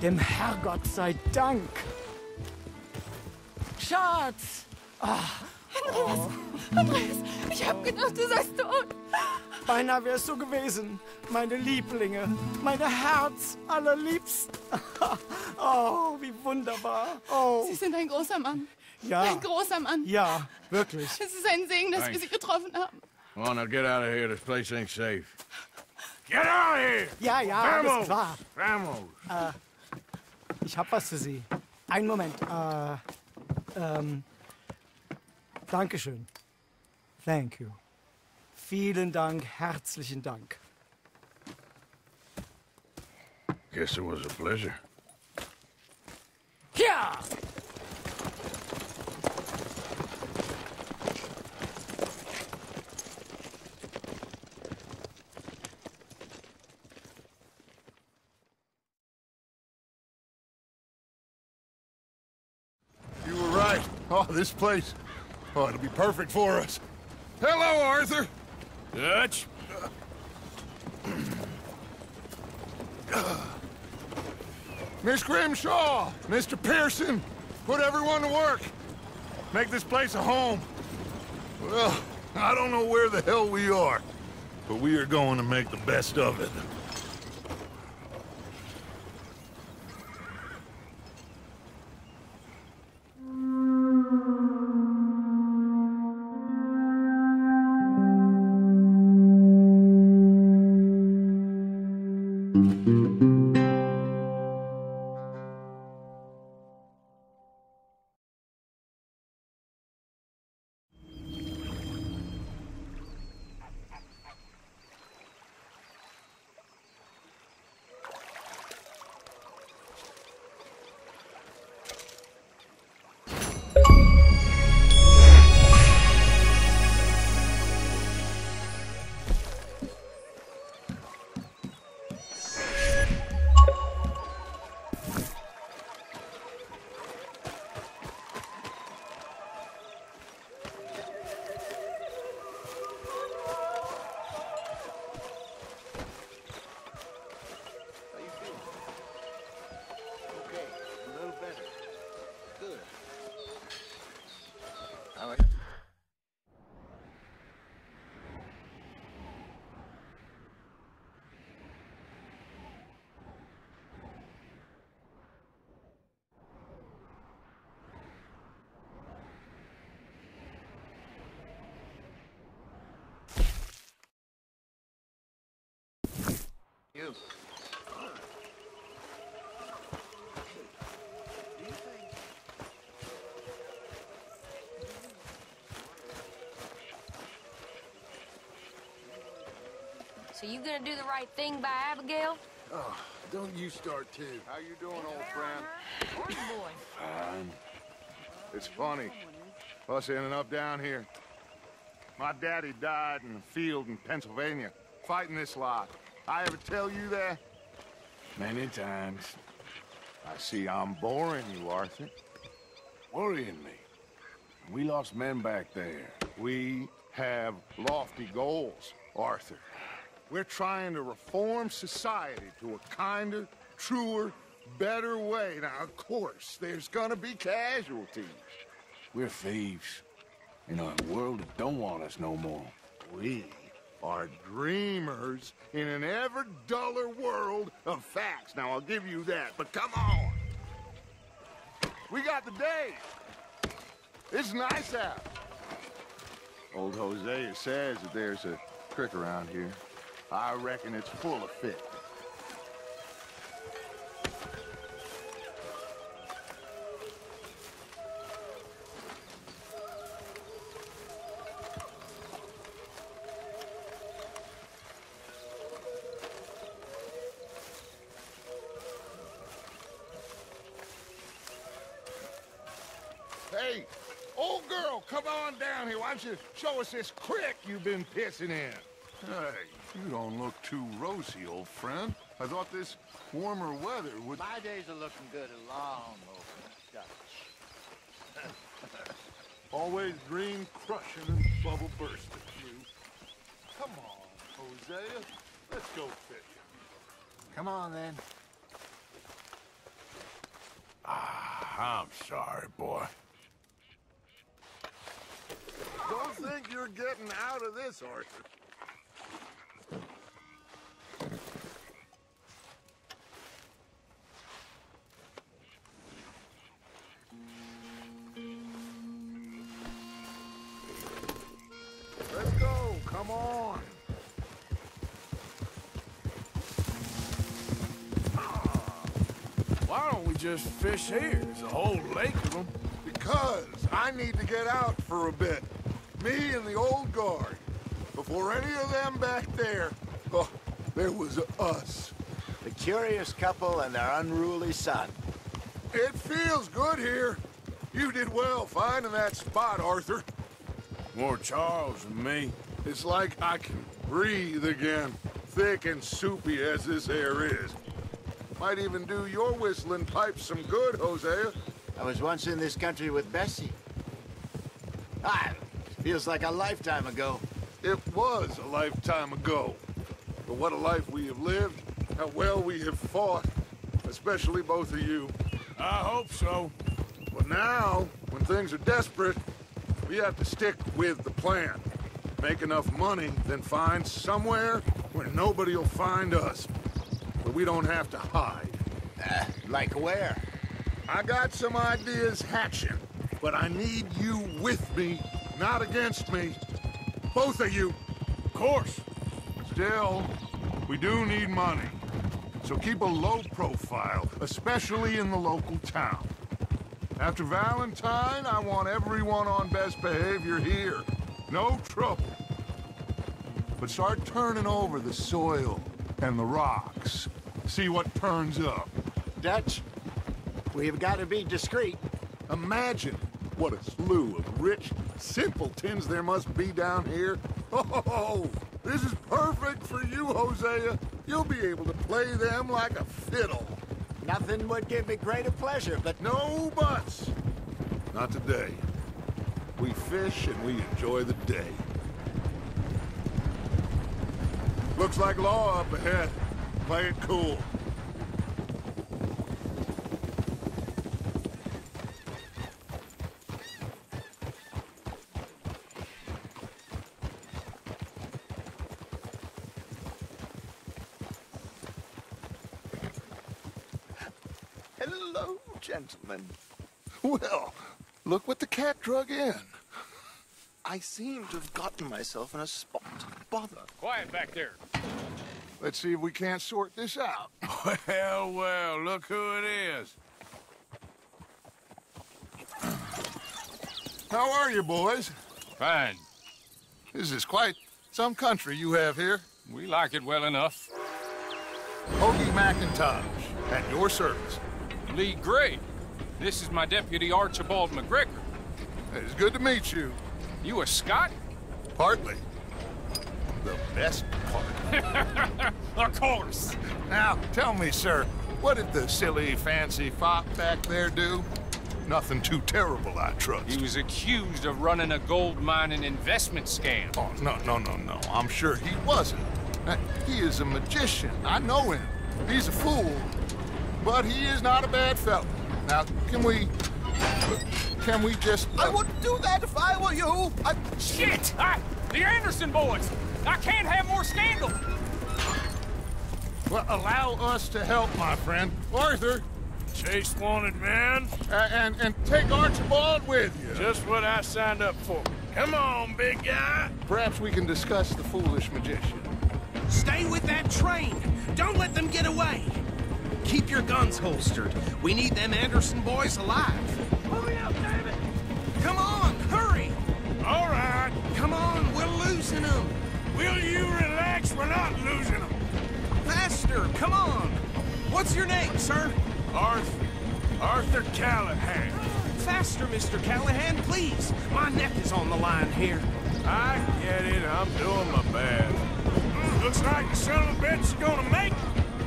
Dem Herrgott sei Dank. Schatz! Andreas! Andreas! Ich hab gedacht, du seist tot! Beinahe wär's so gewesen. Meine Lieblinge, meine Herz allerliebsten. Oh, wie wunderbar. Oh. Sie sind ein großer Mann. Ja. Ein großer Mann. Ja, wirklich. Es ist ein Segen, dass wir Sie getroffen haben. Come on, now get out of here. This place ain't safe. Get out of here! Ja, ja, Vamos! alles klar. Vamos! Ich hab was für Sie. Einen Moment. Dankeschön. Thank you. Vielen Dank, herzlichen Dank. Guess it was a pleasure. Ja! You were right. Oh, this place. Oh, it'll be perfect for us. Hello, Arthur. Dutch? Miss Grimshaw, Mr. Pearson, put everyone to work. Make this place a home. Well, I don't know where the hell we are, but we are going to make the best of it. You. So you gonna do the right thing by Abigail? Oh, don't you start too. How you doing, old friend? Good boy. Fine. It's funny, us ending up down here. My daddy died in a field in Pennsylvania, fighting this lot. I ever tell you that? Many times. I see I'm boring you, Arthur. Worrying me. We lost men back there. We have lofty goals, Arthur. We're trying to reform society to a kinder, truer, better way. Now, of course, there's gonna be casualties. We're thieves. In a world that don't want us no more. We are dreamers in an ever duller world of facts. Now, I'll give you that, but come on. We got the day. It's nice out. Old Hosea says that there's a creek around here. I reckon it's full of fish. Hey, old girl, come on down here. Why don't you show us this creek you've been pissing in? Hey, you don't look too rosy, old friend. I thought this warmer weather would... My days are looking good along over Dutch. Always dream crushing and bubble bursting, you. Come on, Hosea. Let's go fishing. Come on, then. I'm sorry, boy. Don't think you're getting out of this, Arthur. Let's go, come on. Why don't we just fish here? There's a whole lake of them. Because I need to get out for a bit. Me and the old guard. Before any of them back there, oh, there was us. The curious couple and their unruly son. It feels good here. You did well finding that spot, Arthur. More Charles than me. It's like I can breathe again, thick and soupy as this air is. Might even do your whistling pipes some good, Hosea. I was once in this country with Bessie. Feels like a lifetime ago. It was a lifetime ago. But what a life we have lived, how well we have fought, especially both of you. I hope so. But now, when things are desperate, we have to stick with the plan. Make enough money, then find somewhere where nobody will find us. Where we don't have to hide. Like where? I got some ideas hatching, but I need you with me, not against me. Both of you. Of course. Still, we do need money. So keep a low profile, especially in the local town. After Valentine, I want everyone on best behavior here. No trouble. But start turning over the soil and the rocks. See what turns up. Dutch, we've got to be discreet. Imagine what a slew of rich simpletons there must be down here. Oh, this is perfect for you, Hosea. You'll be able to play them like a fiddle. Nothing would give me greater pleasure, but... No buts. Not today. We fish and we enjoy the day. Looks like law up ahead. Play it cool. Hello, gentlemen. Well, look what the cat drug in. I seem to have gotten myself in a spot of bother. Quiet back there. Let's see if we can't sort this out. Well, well, look who it is. How are you, boys? Fine. This is quite some country you have here. We like it well enough. Hoagie McIntosh, at your service. Lee Gray. This is my deputy, Archibald McGregor. It's good to meet you. You a Scot? Partly. The best part. Of course. Now, tell me, sir, what did the silly, fancy fop back there do? Nothing too terrible, I trust. He was accused of running a gold mining investment scam. Oh, no. I'm sure he wasn't. He is a magician. I know him. He's a fool. But he is not a bad fellow. Now, can we just... I wouldn't do that if I were you. Shit! The Anderson boys! I can't have more scandal! Well, allow us to help, my friend. Arthur! Chase wanted man. And take Archibald with you. Just what I signed up for. Come on, big guy. Perhaps we can discuss the foolish magician. Stay with that train. Don't let them get away. Keep your guns holstered. We need them Anderson boys alive. Hurry up, damn it! Come on, hurry! All right. Come on, we're losing them. Will you relax? We're not losing them. Faster, come on. What's your name, sir? Arthur Callahan. Faster, Mr. Callahan, please. My neck is on the line here. I get it. I'm doing my best. Looks like the son of a bitch is gonna make it.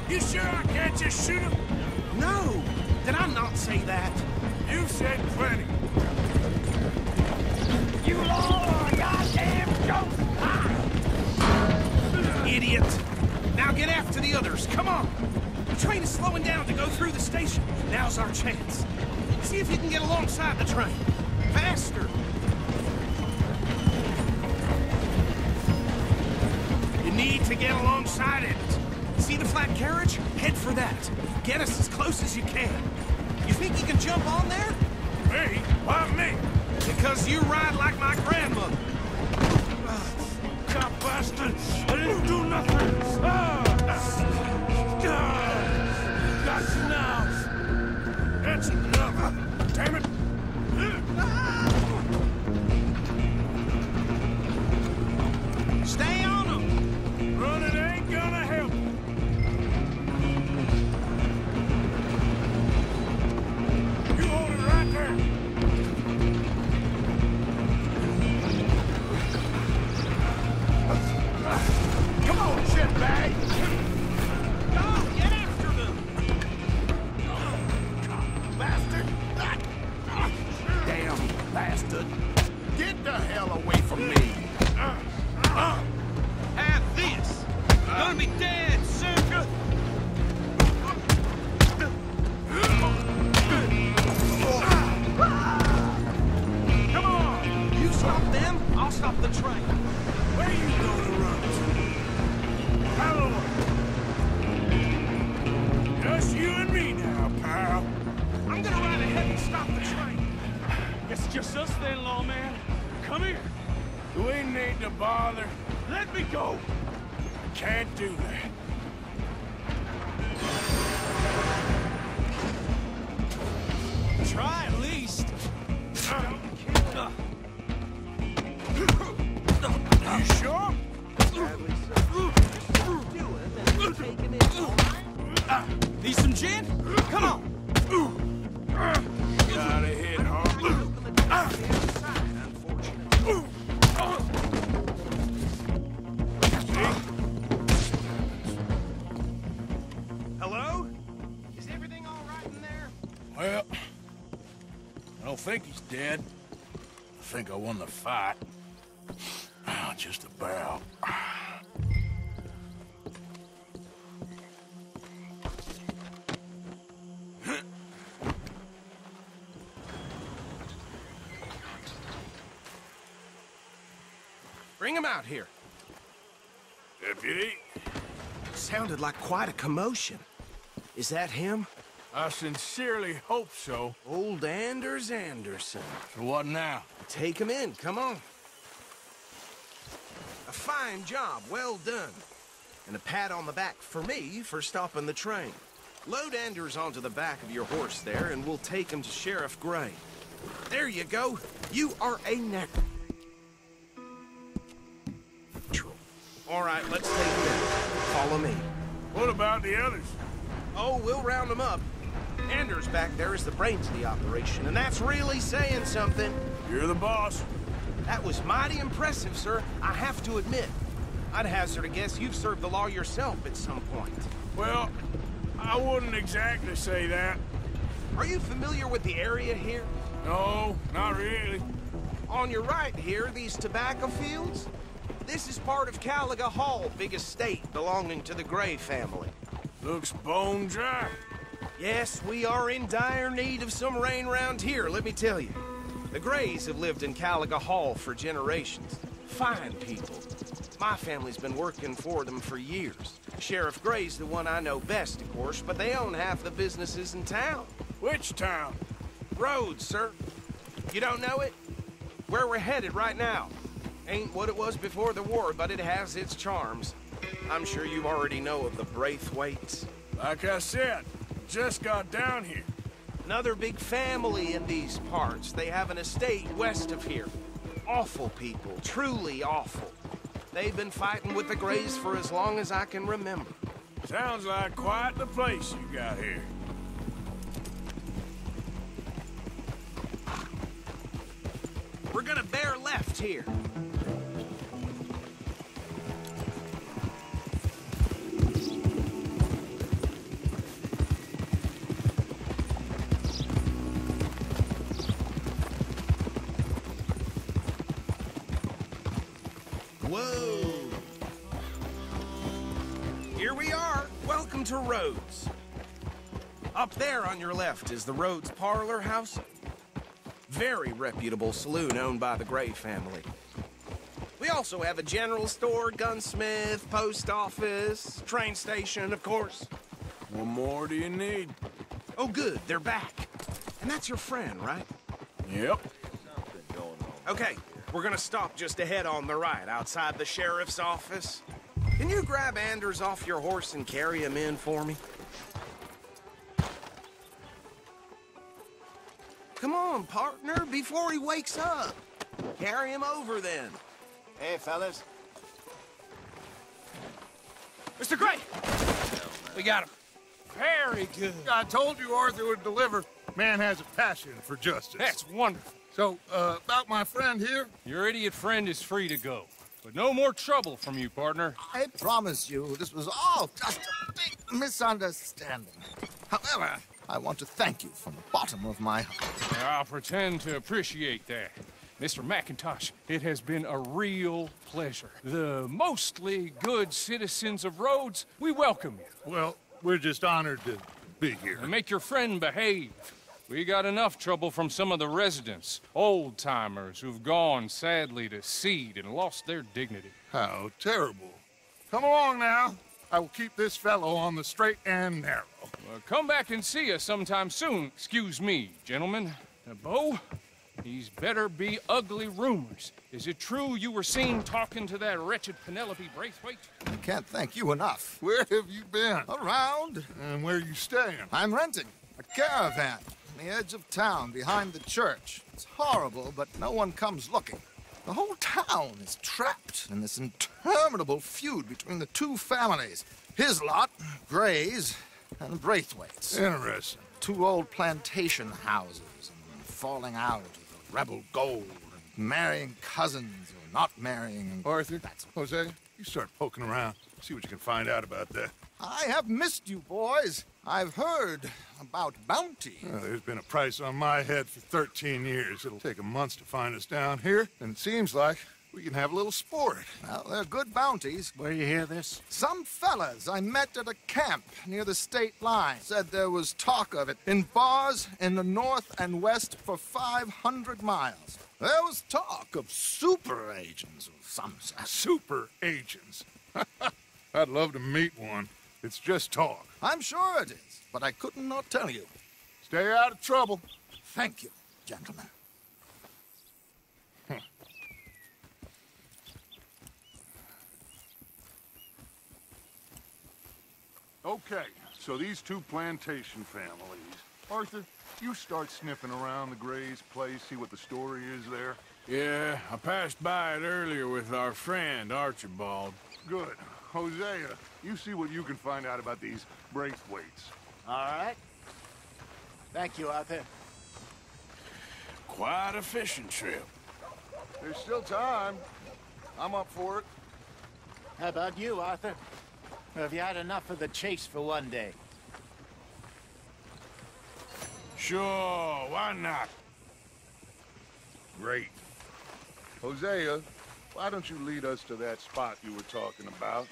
You sure I can't just shoot him? No. Did I not say that? You said plenty. You are goddamn joke! Idiot! Now get after the others. Come on. The train is slowing down to go through the station. Now's our chance. See if you can get alongside the train. Faster! You need to get alongside it. See the flat carriage? Head for that. Get us as close as you can. You think you can jump on there? Me? Why me? Because you ride like my grandmother. Cop bastard! I didn't do nothing! That's enough! That's enough! Damn it! Stay on them! Running ain't gonna help. You hold it right there. Come on, shitbag! Go, get after them! Bastard! Damn bastard! Get the hell away from me! Have this! You're gonna be dead, sucker! Come on! You stop them, I'll stop the train. Where you gonna run to? Hello. Just you and me now, pal. I'm gonna ride ahead and stop the train. It's just us then, lawman. Come here. We need to bother. Let me go. Can't do that. Try at least. You sure? Need some gin? Come on. Gotta hit hard. Hello? Is everything all right in there? Well, I don't think he's dead. I think I won the fight. Just about. Bring him out here. Deputy? Sounded like quite a commotion. Is that him? I sincerely hope so. Old Anders Anderson. So what now? Take him in, come on. A fine job, well done. And a pat on the back for me for stopping the train. Load Anders onto the back of your horse there, and we'll take him to Sheriff Gray. There you go. You are a natural. All right, let's take him in. Follow me. What about the others? Oh, we'll round them up. Anders back there is the brains of the operation, and that's really saying something. You're the boss. That was mighty impressive, sir. I have to admit. I'd hazard a guess you've served the law yourself at some point. Well, I wouldn't exactly say that. Are you familiar with the area here? No, not really. On your right here, these tobacco fields? This is part of Caliga Hall, big estate belonging to the Gray family. Looks bone dry. Yes, we are in dire need of some rain round here, let me tell you. The Grays have lived in Caliga Hall for generations. Fine people. My family's been working for them for years. Sheriff Gray's the one I know best, of course, but they own half the businesses in town. Which town? Rhodes, sir. You don't know it? Where we're headed right now. Ain't what it was before the war, but it has its charms. I'm sure you already know of the Braithwaites. Like I said, just got down here. Another big family in these parts. They have an estate west of here. Awful people, truly awful. They've been fighting with the Grays for as long as I can remember. Sounds like quite the place you got here. We're gonna bear left here. Whoa! Here we are. Welcome to Rhodes. Up there on your left is the Rhodes Parlor House. Very reputable saloon owned by the Gray family. We also have a general store, gunsmith, post office, train station, of course. What more do you need? Oh, good, they're back. And that's your friend, right? Yep. Okay, we're gonna stop just ahead on the right, outside the sheriff's office. Can you grab Anders off your horse and carry him in for me? Come on, partner, before he wakes up. Carry him over, then. Hey, fellas. Mr. Gray! We got him. Very good. I told you Arthur would deliver. Man has a passion for justice. That's wonderful. So, about my friend here? Your idiot friend is free to go. But no more trouble from you, partner. I promise you, this was all just a big misunderstanding. However, I want to thank you from the bottom of my heart. I'll pretend to appreciate that. Mr. McIntosh, it has been a real pleasure. The mostly good citizens of Rhodes, we welcome you. Well, we're just honored to be here. And make your friend behave. We got enough trouble from some of the residents, old-timers who've gone, sadly, to seed and lost their dignity. How terrible. Come along now. I will keep this fellow on the straight and narrow. Well, come back and see us sometime soon. Excuse me, gentlemen. Bo, these better be ugly rumors. Is it true you were seen talking to that wretched Penelope Braithwaite? I can't thank you enough. Where have you been? Around. And where are you staying? I'm renting a caravan on the edge of town behind the church. It's horrible, but no one comes looking. The whole town is trapped in this interminable feud between the two families. His lot, Gray's, and Braithwaite's. Interesting. Two old plantation houses, and falling out of the rebel gold, and marrying cousins or not marrying. And Arthur, Jose, you start poking around. See what you can find out about that. I have missed you, boys. I've heard about bounty. Well, there's been a price on my head for 13 years. It'll take a month to find us down here, and it seems like we can have a little sport. Well, they're good bounties. Where you hear this? Some fellas I met at a camp near the state line said there was talk of it in bars in the north and west for 500 miles. There was talk of super agents of some sort. Super agents? I'd love to meet one. It's just talk. I'm sure it is, but I couldn't not tell you. Stay out of trouble. Thank you, gentlemen. Okay, so these two plantation families. Arthur, you start sniffing around the Gray's place, see what the story is there. Yeah, I passed by it earlier with our friend, Archibald. Good. Hosea, you see what you can find out about these Braithwaites. All right. Thank you, Arthur. Quite a fishing trip. There's still time. I'm up for it. How about you, Arthur? Or have you had enough of the chase for one day? Sure, why not? Great. Hosea, why don't you lead us to that spot you were talking about?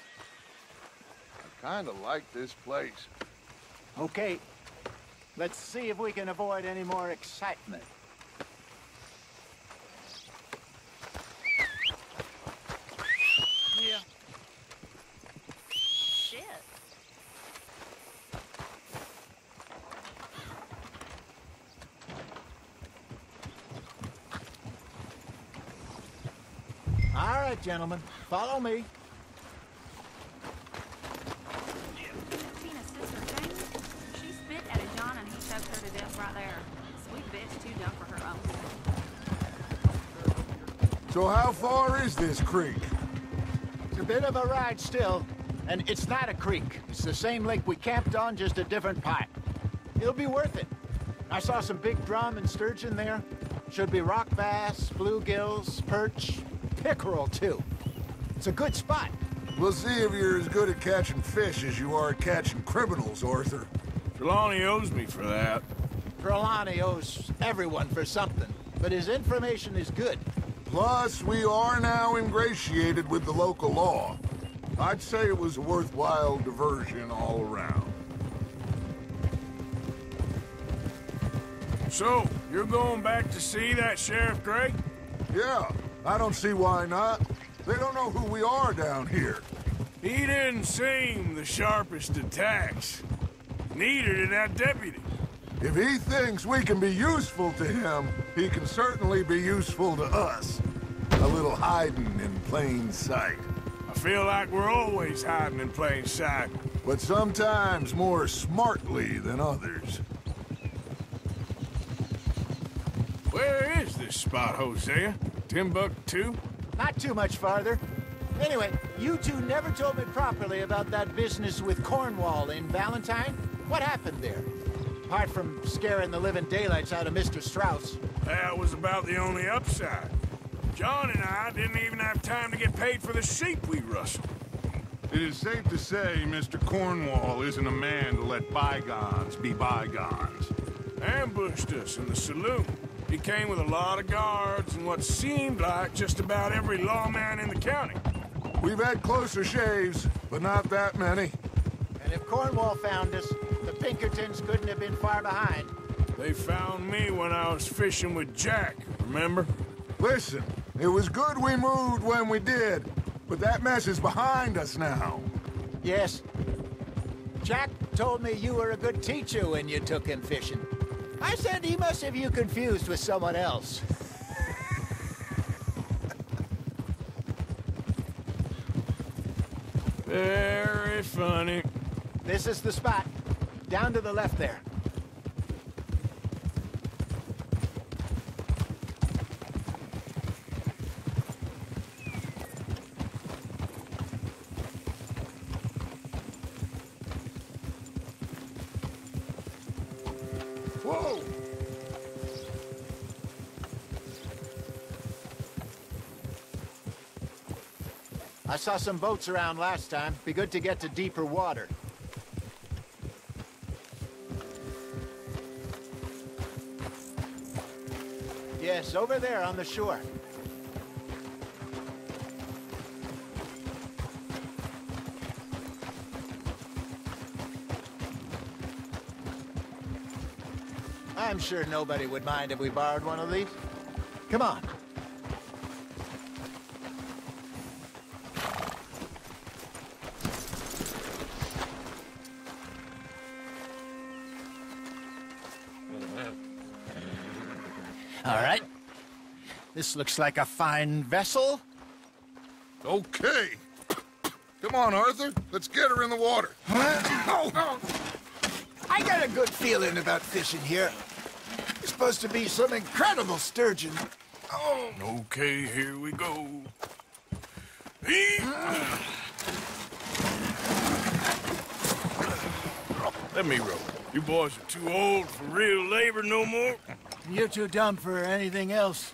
I kind of like this place. Okay. Let's see if we can avoid any more excitement. Yeah. Shit. All right, gentlemen. Follow me. Tina's sister, Jane, she spit at a John and he choked her to death right there. Sweet bitch, too dumb for her own. So how far is this creek? It's a bit of a ride still, and it's not a creek. It's the same lake we camped on, just a different pipe. It'll be worth it. I saw some big drum and sturgeon there. Should be rock bass, bluegills, perch, pickerel, too. It's a good spot. We'll see if you're as good at catching fish as you are at catching criminals, Arthur. Trelawney owes me for that. Trelawney owes everyone for something, but his information is good. Plus, we are now ingratiated with the local law. I'd say it was a worthwhile diversion all around. So, you're going back to see that Sheriff Gray? Yeah, I don't see why not. They don't know who we are down here. He didn't seem the sharpest attacks. Neither did that deputy. If he thinks we can be useful to him, he can certainly be useful to us. A little hiding in plain sight. I feel like we're always hiding in plain sight. But sometimes more smartly than others. Where is this spot, Hosea? Timbuktu? Not too much farther. Anyway, you two never told me properly about that business with Cornwall in Valentine. What happened there? Apart from scaring the living daylights out of Mr. Strauss. That was about the only upside. John and I didn't even have time to get paid for the sheep we rustled. It is safe to say Mr. Cornwall isn't a man to let bygones be bygones. Ambushed us in the saloon. He came with a lot of guards and what seemed like just about every lawman in the county. We've had closer shaves, but not that many. And if Cornwall found us, the Pinkertons couldn't have been far behind. They found me when I was fishing with Jack, remember? Listen, it was good we moved when we did, but that mess is behind us now. Yes. Jack told me you were a good teacher when you took him fishing. I said he must have you confused with someone else. Very funny. This is the spot. Down to the left there. Whoa! I saw some boats around last time. Be good to get to deeper water. Yes, over there on the shore. I'm sure nobody would mind if we borrowed one of these. Come on. All right. This looks like a fine vessel. Okay. Come on, Arthur. Let's get her in the water. I got a good feeling about fishing here. It's supposed to be some incredible sturgeon. Oh. Okay, here we go. Let me row. You boys are too old for real labor no more. You're too dumb for anything else.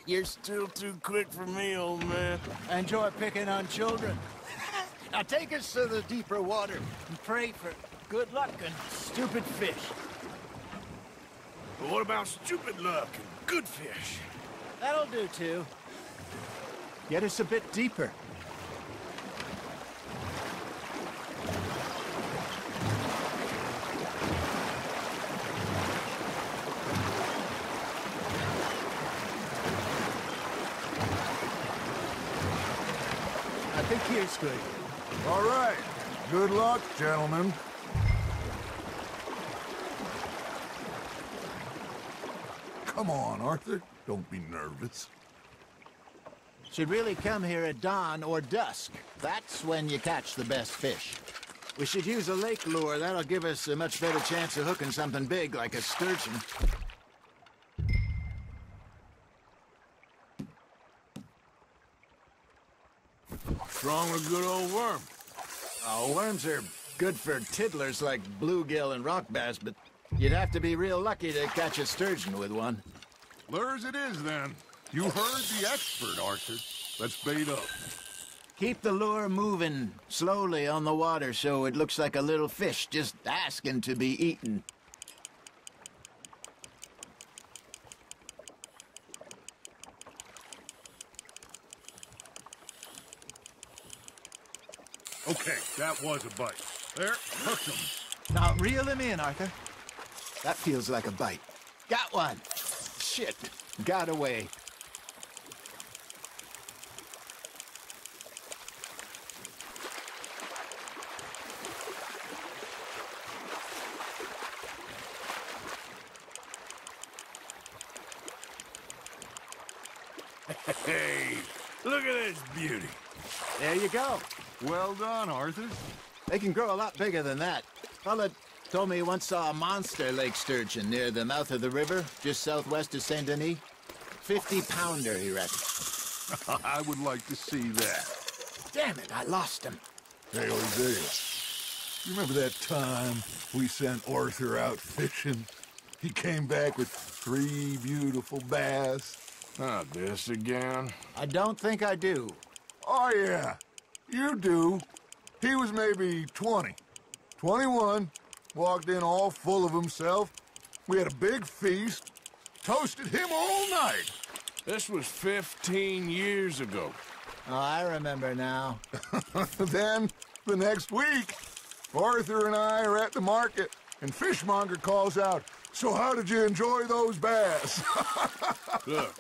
You're still too quick for me, old man. I enjoy picking on children. Now take us to the deeper water and pray for good luck and stupid fish. But what about stupid luck and good fish? That'll do, too. Get us a bit deeper. I think here's good. All right. Good luck, gentlemen. Come on, Arthur. Don't be nervous. Should really come here at dawn or dusk. That's when you catch the best fish. We should use a lake lure. That'll give us a much better chance of hooking something big like a sturgeon. Strong a good old worm. Oh, worms are good for tiddlers like bluegill and rock bass, but you'd have to be real lucky to catch a sturgeon with one. Lures it is, then. You heard the expert, Arthur. Let's bait up. Keep the lure moving slowly on the water so it looks like a little fish just asking to be eaten. Okay, that was a bite. There, hooked him. Now reel him in, Arthur. That feels like a bite. Got one. Shit. Got away. Hey, look at this beauty. There you go. Well done, Arthur. They can grow a lot bigger than that. Fella told me he once saw a monster lake sturgeon near the mouth of the river, just southwest of Saint Denis. 50-pounder, he reckons. I would like to see that. Damn it, I lost him. Hey, Hosea. You remember that time we sent Arthur out fishing? He came back with 3 beautiful bass. Not this again. I don't think I do. Oh, yeah. You do. He was maybe 20. 21. Walked in all full of himself. We had a big feast. Toasted him all night. This was 15 years ago. Oh, I remember now. Then, the next week, Arthur and I are at the market, and Fishmonger calls out, "So how did you enjoy those bass?" Look,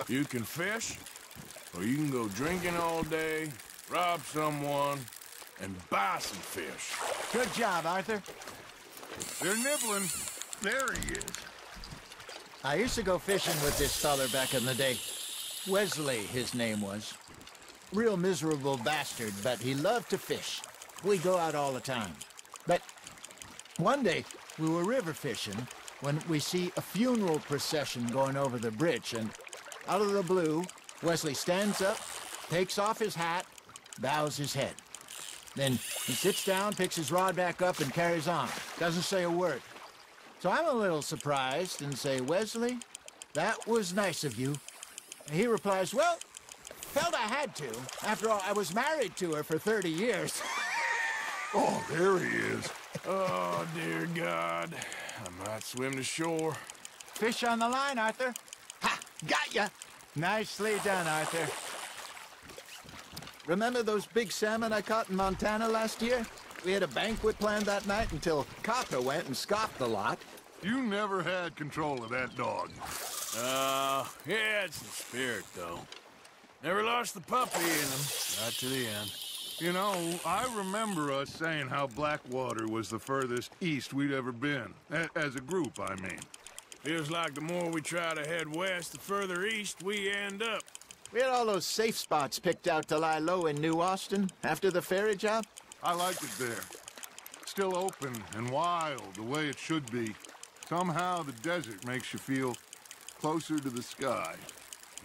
you can fish, or you can go drinking all day, rob someone, and buy some fish. Good job, Arthur. They're nibbling. There he is. I used to go fishing with this feller back in the day. Wesley, his name was. Real miserable bastard, but he loved to fish. We'd go out all the time. But one day, we were river fishing when we see a funeral procession going over the bridge, and out of the blue, Wesley stands up, takes off his hat, bows his head. Then he sits down, picks his rod back up, and carries on. Doesn't say a word. So I'm a little surprised and say, "Wesley, that was nice of you." And he replies, "Well, felt I had to. After all, I was married to her for 30 years. Oh, there he is. Oh, dear God. I might swim to shore. Fish on the line, Arthur. Ha! Got ya! Nicely done, Arthur. Remember those big salmon I caught in Montana last year? We had a banquet planned that night until Copper went and scoffed the lot. You never had control of that dog. He had some spirit, though. Never lost the puppy in him. Not to the end. You know, I remember us saying how Blackwater was the furthest east we'd ever been. As a group, I mean. Feels like the more we try to head west, the further east we end up. We had all those safe spots picked out to lie low in New Austin after the ferry job. I liked it there. Still open and wild, the way it should be. Somehow the desert makes you feel closer to the sky.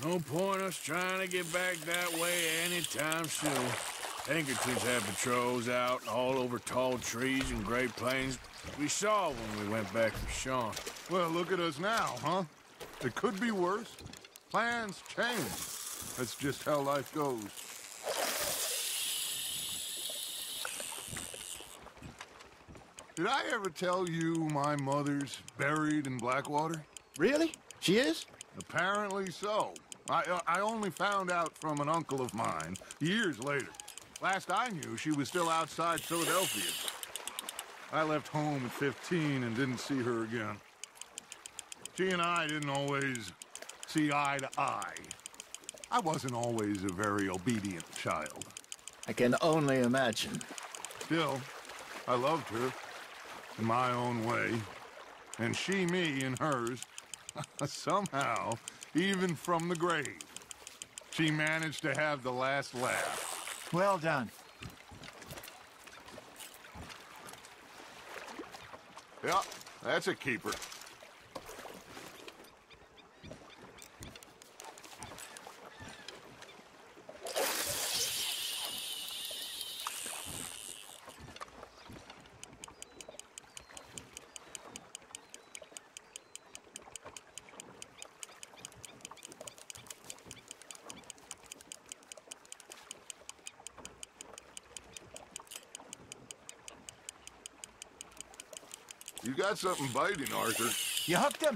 No point us trying to get back that way anytime soon. Pinkertons have patrols out all over tall trees and Great Plains. We saw when we went back from Sean. Well, look at us now, huh? It could be worse. Plans change. That's just how life goes. Did I ever tell you my mother's buried in Blackwater? Really? She is? Apparently so. I only found out from an uncle of mine years later. Last I knew, she was still outside Philadelphia. I left home at 15 and didn't see her again. She and I didn't always see eye to eye. I wasn't always a very obedient child. I can only imagine. Still, I loved her in my own way, and she me in hers. Somehow, even from the grave, she managed to have the last laugh. Well done. Yeah, that's a keeper. You got something biting, Arthur. You hooked him.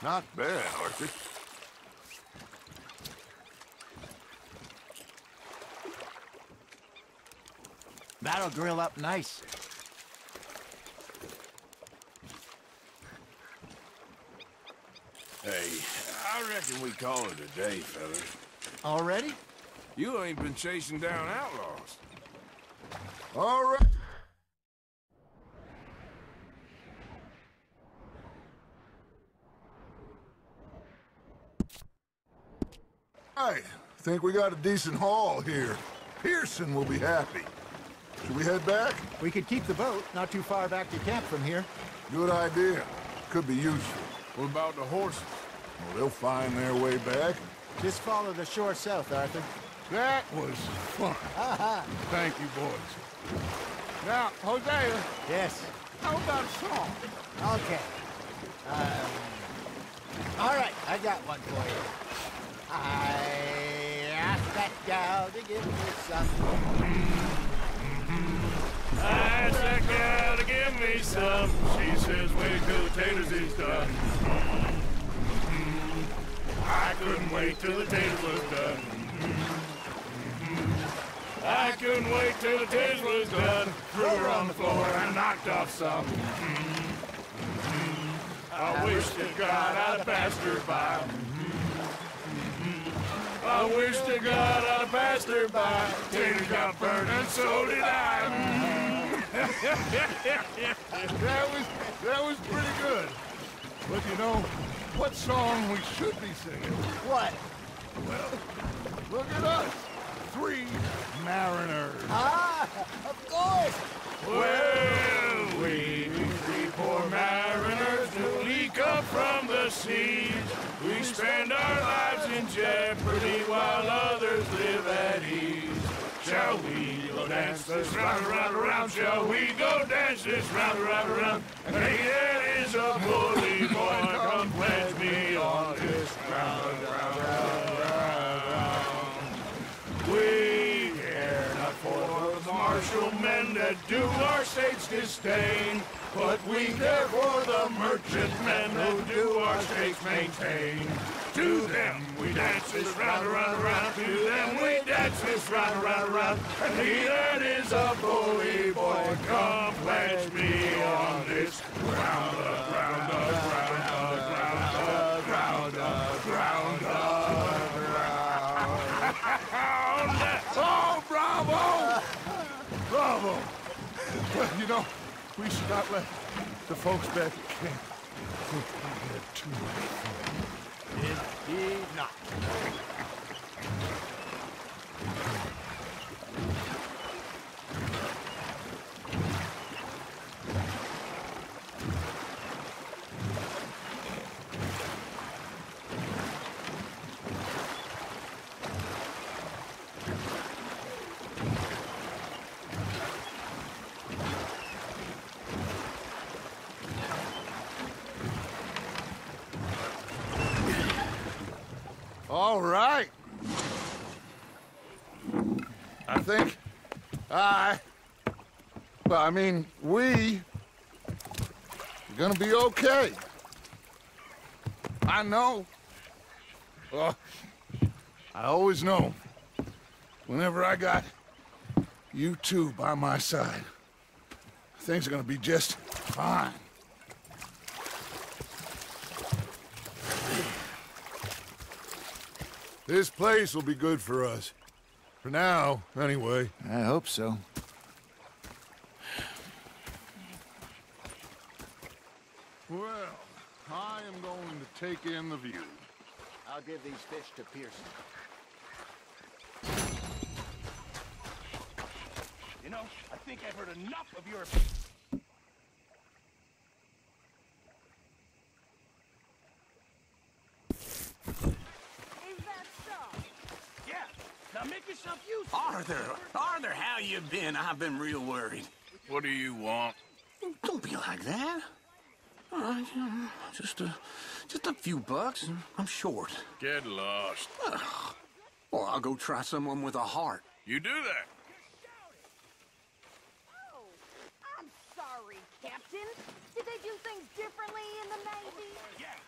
Not bad, Arthur. That'll grill up nice. Hey, I reckon we call it a day, fellas. Already? You ain't been chasing down outlaws. All right. I think we got a decent haul here. Pearson will be happy. Should we head back? We could keep the boat not too far back to camp from here. Good idea. Could be useful. What about the horses? Well, they'll find their way back. Just follow the shore south, Arthur. That was fun. Thank you, boys. Now, Hosea. Yes. How about a song? Okay. All right, I got one for you. I asked that gal to give me some. I asked that gal to give me some. She says, wait till the taters is done. I couldn't wait till the taters was done. I couldn't wait till the taters was done. Threw her on the floor and knocked off some. I wish to God I'd passed her by. I wish to God I'd passed her by. Taters got burned and so did I. That was pretty good. But you know, what song we should be singing? What? Well, look at us. 3 mariners. Ah, of course. Well, we 3 poor mariners newly come from the seas. We spend our lives in jeopardy while others live at ease. Shall we go dance this round, round, round? Shall we go dance this round, round, round? And hey, there is a bully boy, come pledge me on this round, round, round, round. We care not for the martial men that do our state's disdain, but we care for the merchant men who do our states maintain. To them we dance this round, round, round. To them we dance this round, round, round. And he that is a bully boy, come pledge me on this round up, round up, round up, round up, round up, round up, round up. Oh, bravo! Bravo! Well, you know, we should not let the folks back at camp think we had too much fun. Indeed not. All right. I think we are gonna be okay. I know. Well, I always know. Whenever I got you two by my side, things are gonna be just fine. This place will be good for us. For now, anyway. I hope so. Well, I am going to take in the view. I'll give these fish to Pearson. You know, I think I've heard enough of your... Now make yourself useful. Arthur, how you been? I've been real worried. What do you want? Don't be like that. Just a few bucks. I'm short. Get lost. Well, I'll go try someone with a heart. You do that. Oh, I'm sorry, Captain. Did they do things differently in the Navy? Yeah,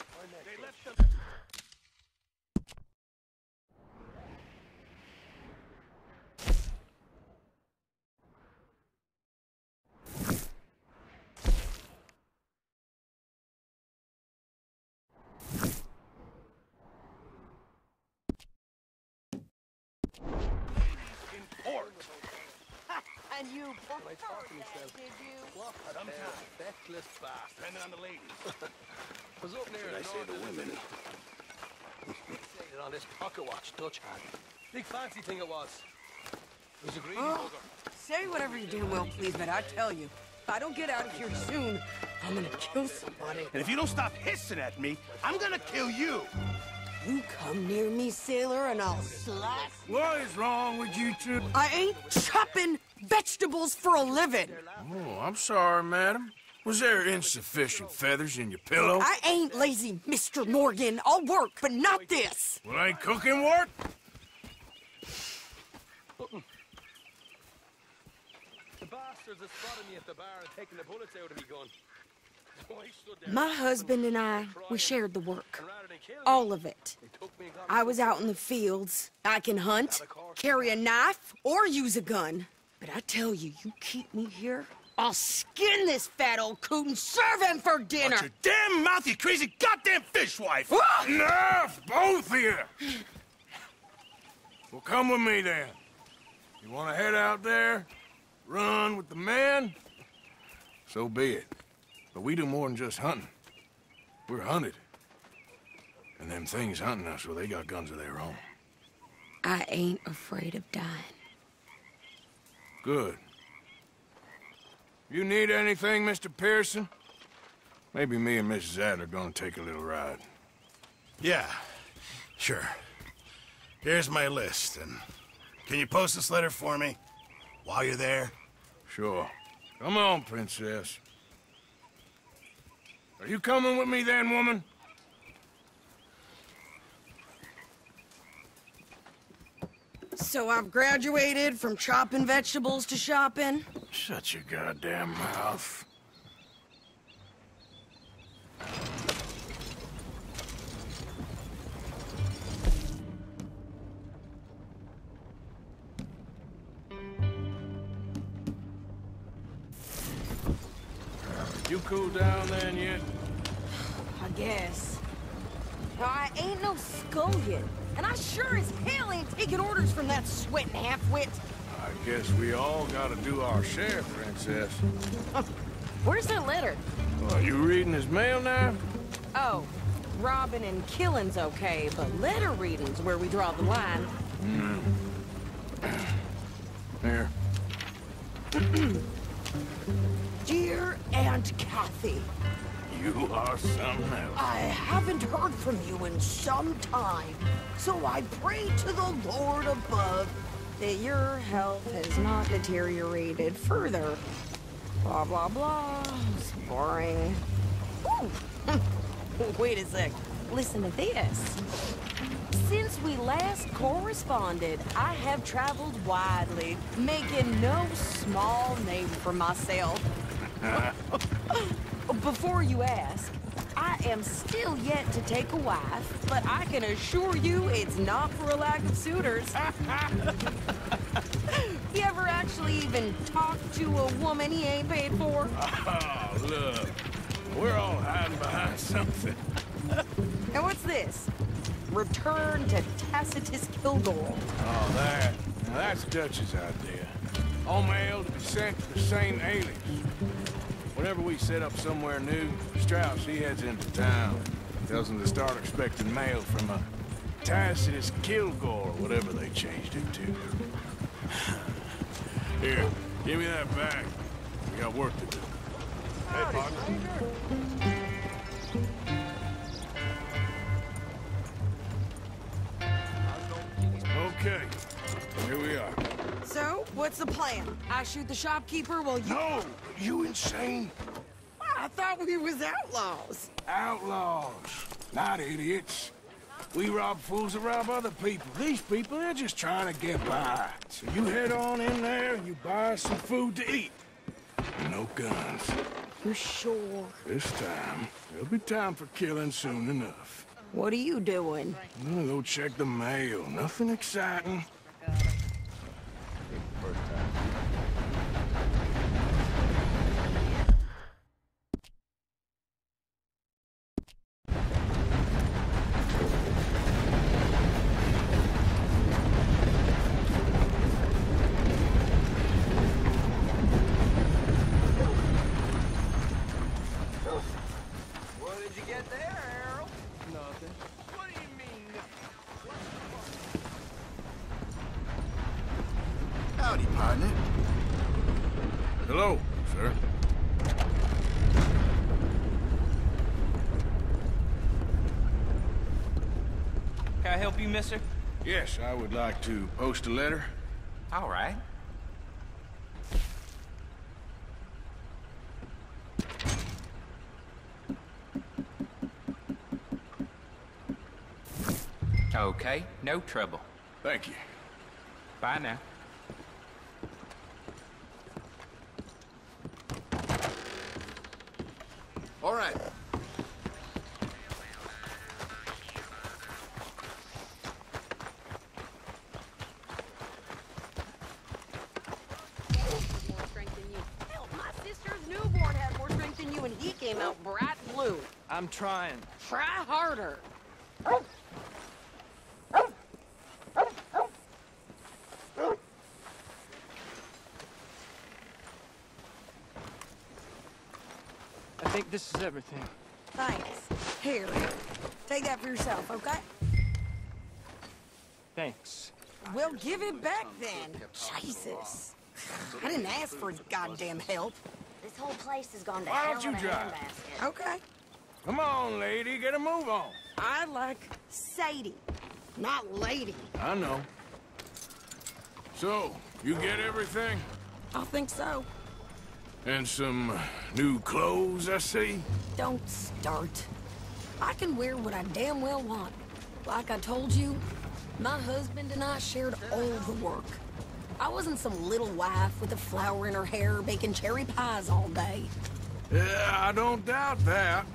And you preferred that, did you? Sometimes feckless fast, depending on the ladies. Was up near I say the women. on this pocket watch Dutch had. Big fancy thing it was. It was a greedy Oh, bugger. say whatever you damn well please, but I tell you, if I don't get out of here soon, I'm gonna kill somebody. And if you don't stop hissing at me, I'm gonna kill you. You come near me, sailor, and I'll slap. What is wrong with you two? I ain't chopping vegetables for a living. Oh, I'm sorry, madam. Was there insufficient feathers in your pillow? I ain't lazy, Mr. Morgan. I'll work, but not this. Well, ain't cooking work? The bastards that spotted me at the bar and taking the bullets out of me gun. So I stood there. My husband and I, we shared the work. All of it. I was out in the fields. I can hunt, carry a knife, or use a gun. But I tell you, you keep me here, I'll skin this fat old coot and serve him for dinner. Watch your damn mouth, you crazy goddamn fishwife! Ah! Enough, both of you! Well, come with me then. You want to head out there, run with the men? So be it. But we do more than just hunting. We're hunted. And them things hunting us, well, they got guns of their own. I ain't afraid of dying. Good. You need anything, Mr. Pearson? Maybe me and Mrs. Adler are gonna take a little ride. Yeah, sure. Here's my list, and can you post this letter for me while you're there? Sure. Come on, Princess. Are you coming with me then, woman? So I've graduated from chopping vegetables to shopping? Shut your goddamn mouth. You cool down then yet? I guess. Now, I ain't no scullion, and I sure as hell ain't taking orders from that sweating half-wit. I guess we all gotta do our share, Princess. Where's that letter? Are you reading his mail now? Oh, robbing and killing's okay, but letter reading's where we draw the line. Here. Dear Aunt Kathy, You are something else. I haven't heard from you in some time, so I pray to the Lord above that your health has not deteriorated further. Blah, blah, blah. It's boring. Ooh. Wait a sec. Listen to this. Since we last corresponded, I have traveled widely, making no small name for myself. Before you ask, I am still yet to take a wife, but I can assure you it's not for a lack of suitors. You ever actually even talked to a woman he ain't paid for? Oh, look. We're all hiding behind something. And what's this? Return to Tacitus Kilgore. Oh, that. Now that's Dutch's idea. All mail to be sent to the same alias. Whenever we set up somewhere new, Strauss, he heads into town. Tells them to start expecting mail from a Tacitus Kilgore, or whatever they changed it to. Here, give me that back. We got work to do. Hey, partner. Okay, here we are. So, what's the plan? I shoot the shopkeeper while you... No! You insane? I thought we was outlaws. Outlaws, not idiots. We rob fools that rob other people. These people, they're just trying to get by. So you head on in there and you buy some food to eat. No guns. You sure? This time, there'll be time for killing soon enough. What are you doing? I'm gonna go check the mail. Nothing exciting. What did you get there, Harold? Nothing. What do you mean, nothing? Howdy, partner. Hello, sir. Can I help you, mister? Yes, I would like to post a letter. All right. Okay, no trouble. Thank you. Bye now. All right. Hell, my sister's newborn had more strength than you, and he came out bright blue. I'm trying. Try harder. I think this is everything. Thanks. Here, take that for yourself, okay? Thanks. Well, give it back then. Jesus. I didn't ask for his goddamn help. This whole place has gone to Why hell don't you in a drive? handbasket. Okay. Come on, lady, get a move on. I like Sadie, not lady. I know. So, you get everything? I think so. And some new clothes, I see? Don't start. I can wear what I damn well want. Like I told you, my husband and I shared all the work. I wasn't some little wife with a flower in her hair baking cherry pies all day. Yeah, I don't doubt that.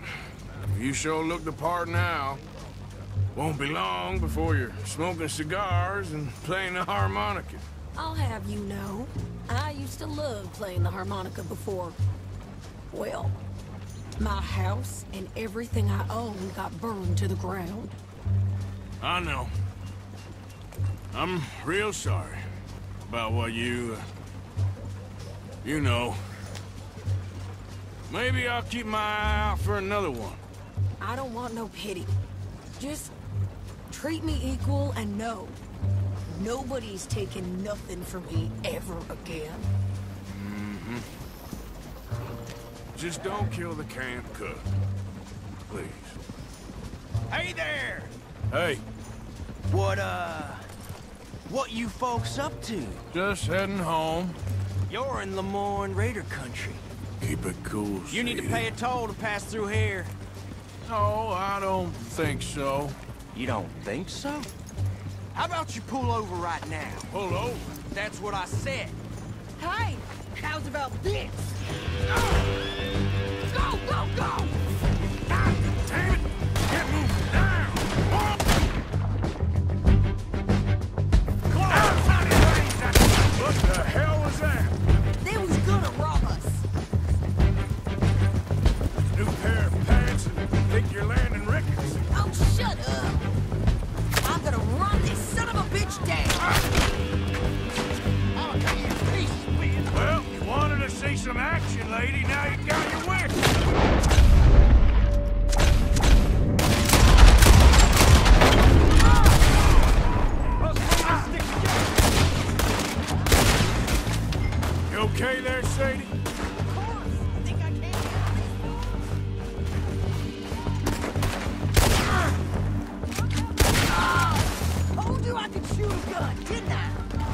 You sure look the part now. Won't be long before you're smoking cigars and playing the harmonica. I'll have you know, I used to love playing the harmonica before. Well, my house and everything I owned got burned to the ground. I know. I'm real sorry about what you know. Maybe I'll keep my eye out for another one. I don't want no pity. Just treat me equal and know nobody's taking nothing from me ever again. Mm-hmm. Just don't kill the camp cook. Please. Hey there! Hey. What you folks up to? Just heading home. You're in Lemoyne Raider country. Keep it cool, You need to Sadie. pay a toll to pass through here. No, I don't think so. You don't think so? How about you pull over right now? Pull over? That's what I said. Hey, how's about this? Go, go, go! God damn it! Get moving down! What the hell was that? They was gonna rob us. New pair of pants and think you're landing Ricketts. Oh, shut up. I'm gonna run this son of a bitch down. Well, you wanted to see some action, lady. Now you got your wish. You okay there, Sadie? Of course. I think I can. Told you I could shoot a gun, didn't I?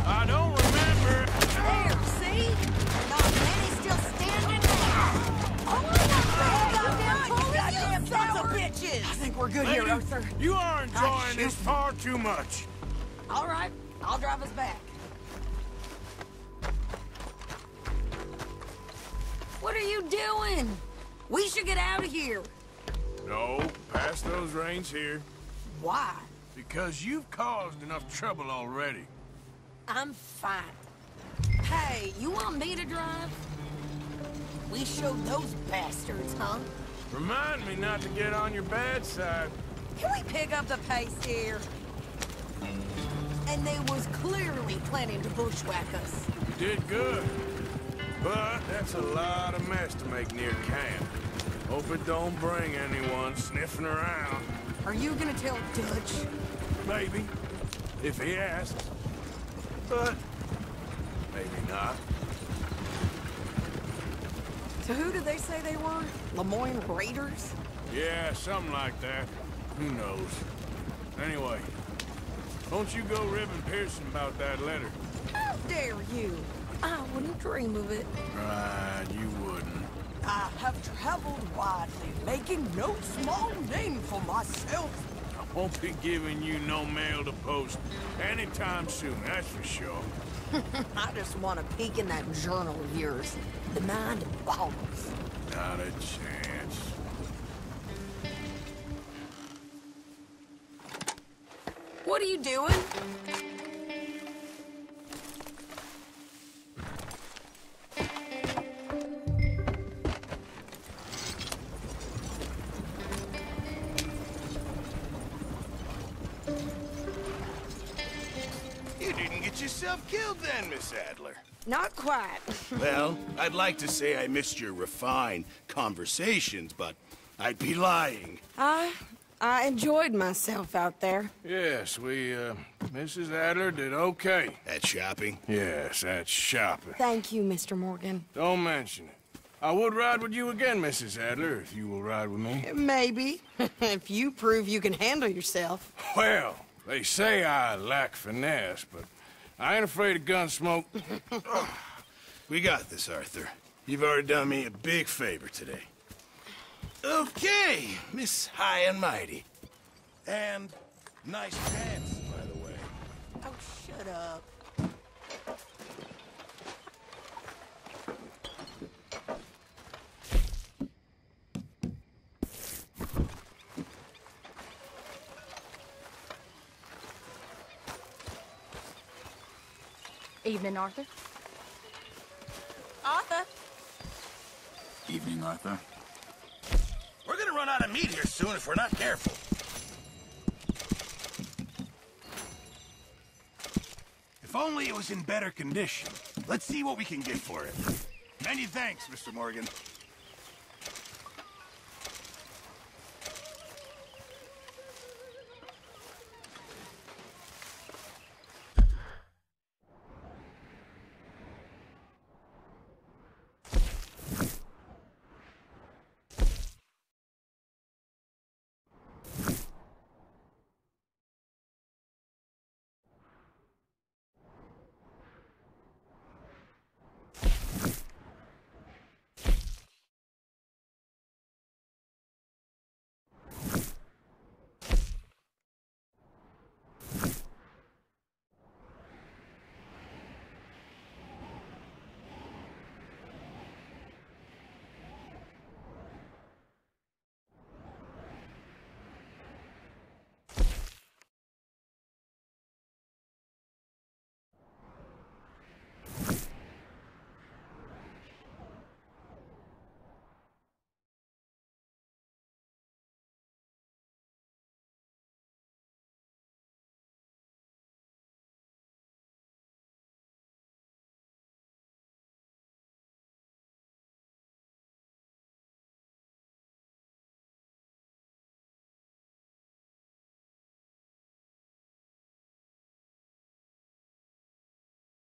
I don't remember. There, see? Not many still standing there. Oh, goddamn sons of bitches! I think we're good here, Lady, Arthur. you are enjoying this far too much. All right, I'll drive us back. What are you doing? We should get out of here. No, pass those reins here. Why? Because you've caused enough trouble already. I'm fine. Hey, you want me to drive? We showed those bastards, huh? Remind me not to get on your bad side. Can we pick up the pace here? And they was clearly planning to bushwhack us. You did good. But that's a lot of mess to make near camp. Hope it don't bring anyone sniffing around. Are you gonna tell Dutch? Maybe. If he asks. But maybe not. So who did they say they were? Lemoyne Raiders? Yeah, something like that. Who knows? Anyway, don't you go ribbing Pearson about that letter. How dare you? I wouldn't dream of it. Right, you wouldn't. I have traveled widely, making no small name for myself. I won't be giving you no mail to post anytime soon, that's for sure. I just want to peek in that journal of yours. The mind boggles. Not a chance. What are you doing? You didn't get yourself killed then, Miss Adler. Not quite. Well, I'd like to say I missed your refined conversations, but I'd be lying. I enjoyed myself out there. Yes, Mrs. Adler did okay. At shopping? Yes, at shopping. Thank you, Mr. Morgan. Don't mention it. I would ride with you again, Mrs. Adler, if you will ride with me. Maybe. If you prove you can handle yourself. Well, they say I lack finesse, but I ain't afraid of gun smoke. We got this, Arthur. You've already done me a big favor today. Okay, Miss High and Mighty. And nice pants, by the way. Oh, shut up. Evening, Arthur. Arthur? Evening, Arthur. We're gonna run out of meat here soon if we're not careful. If only it was in better condition. Let's see what we can get for it. Many thanks, Mr. Morgan.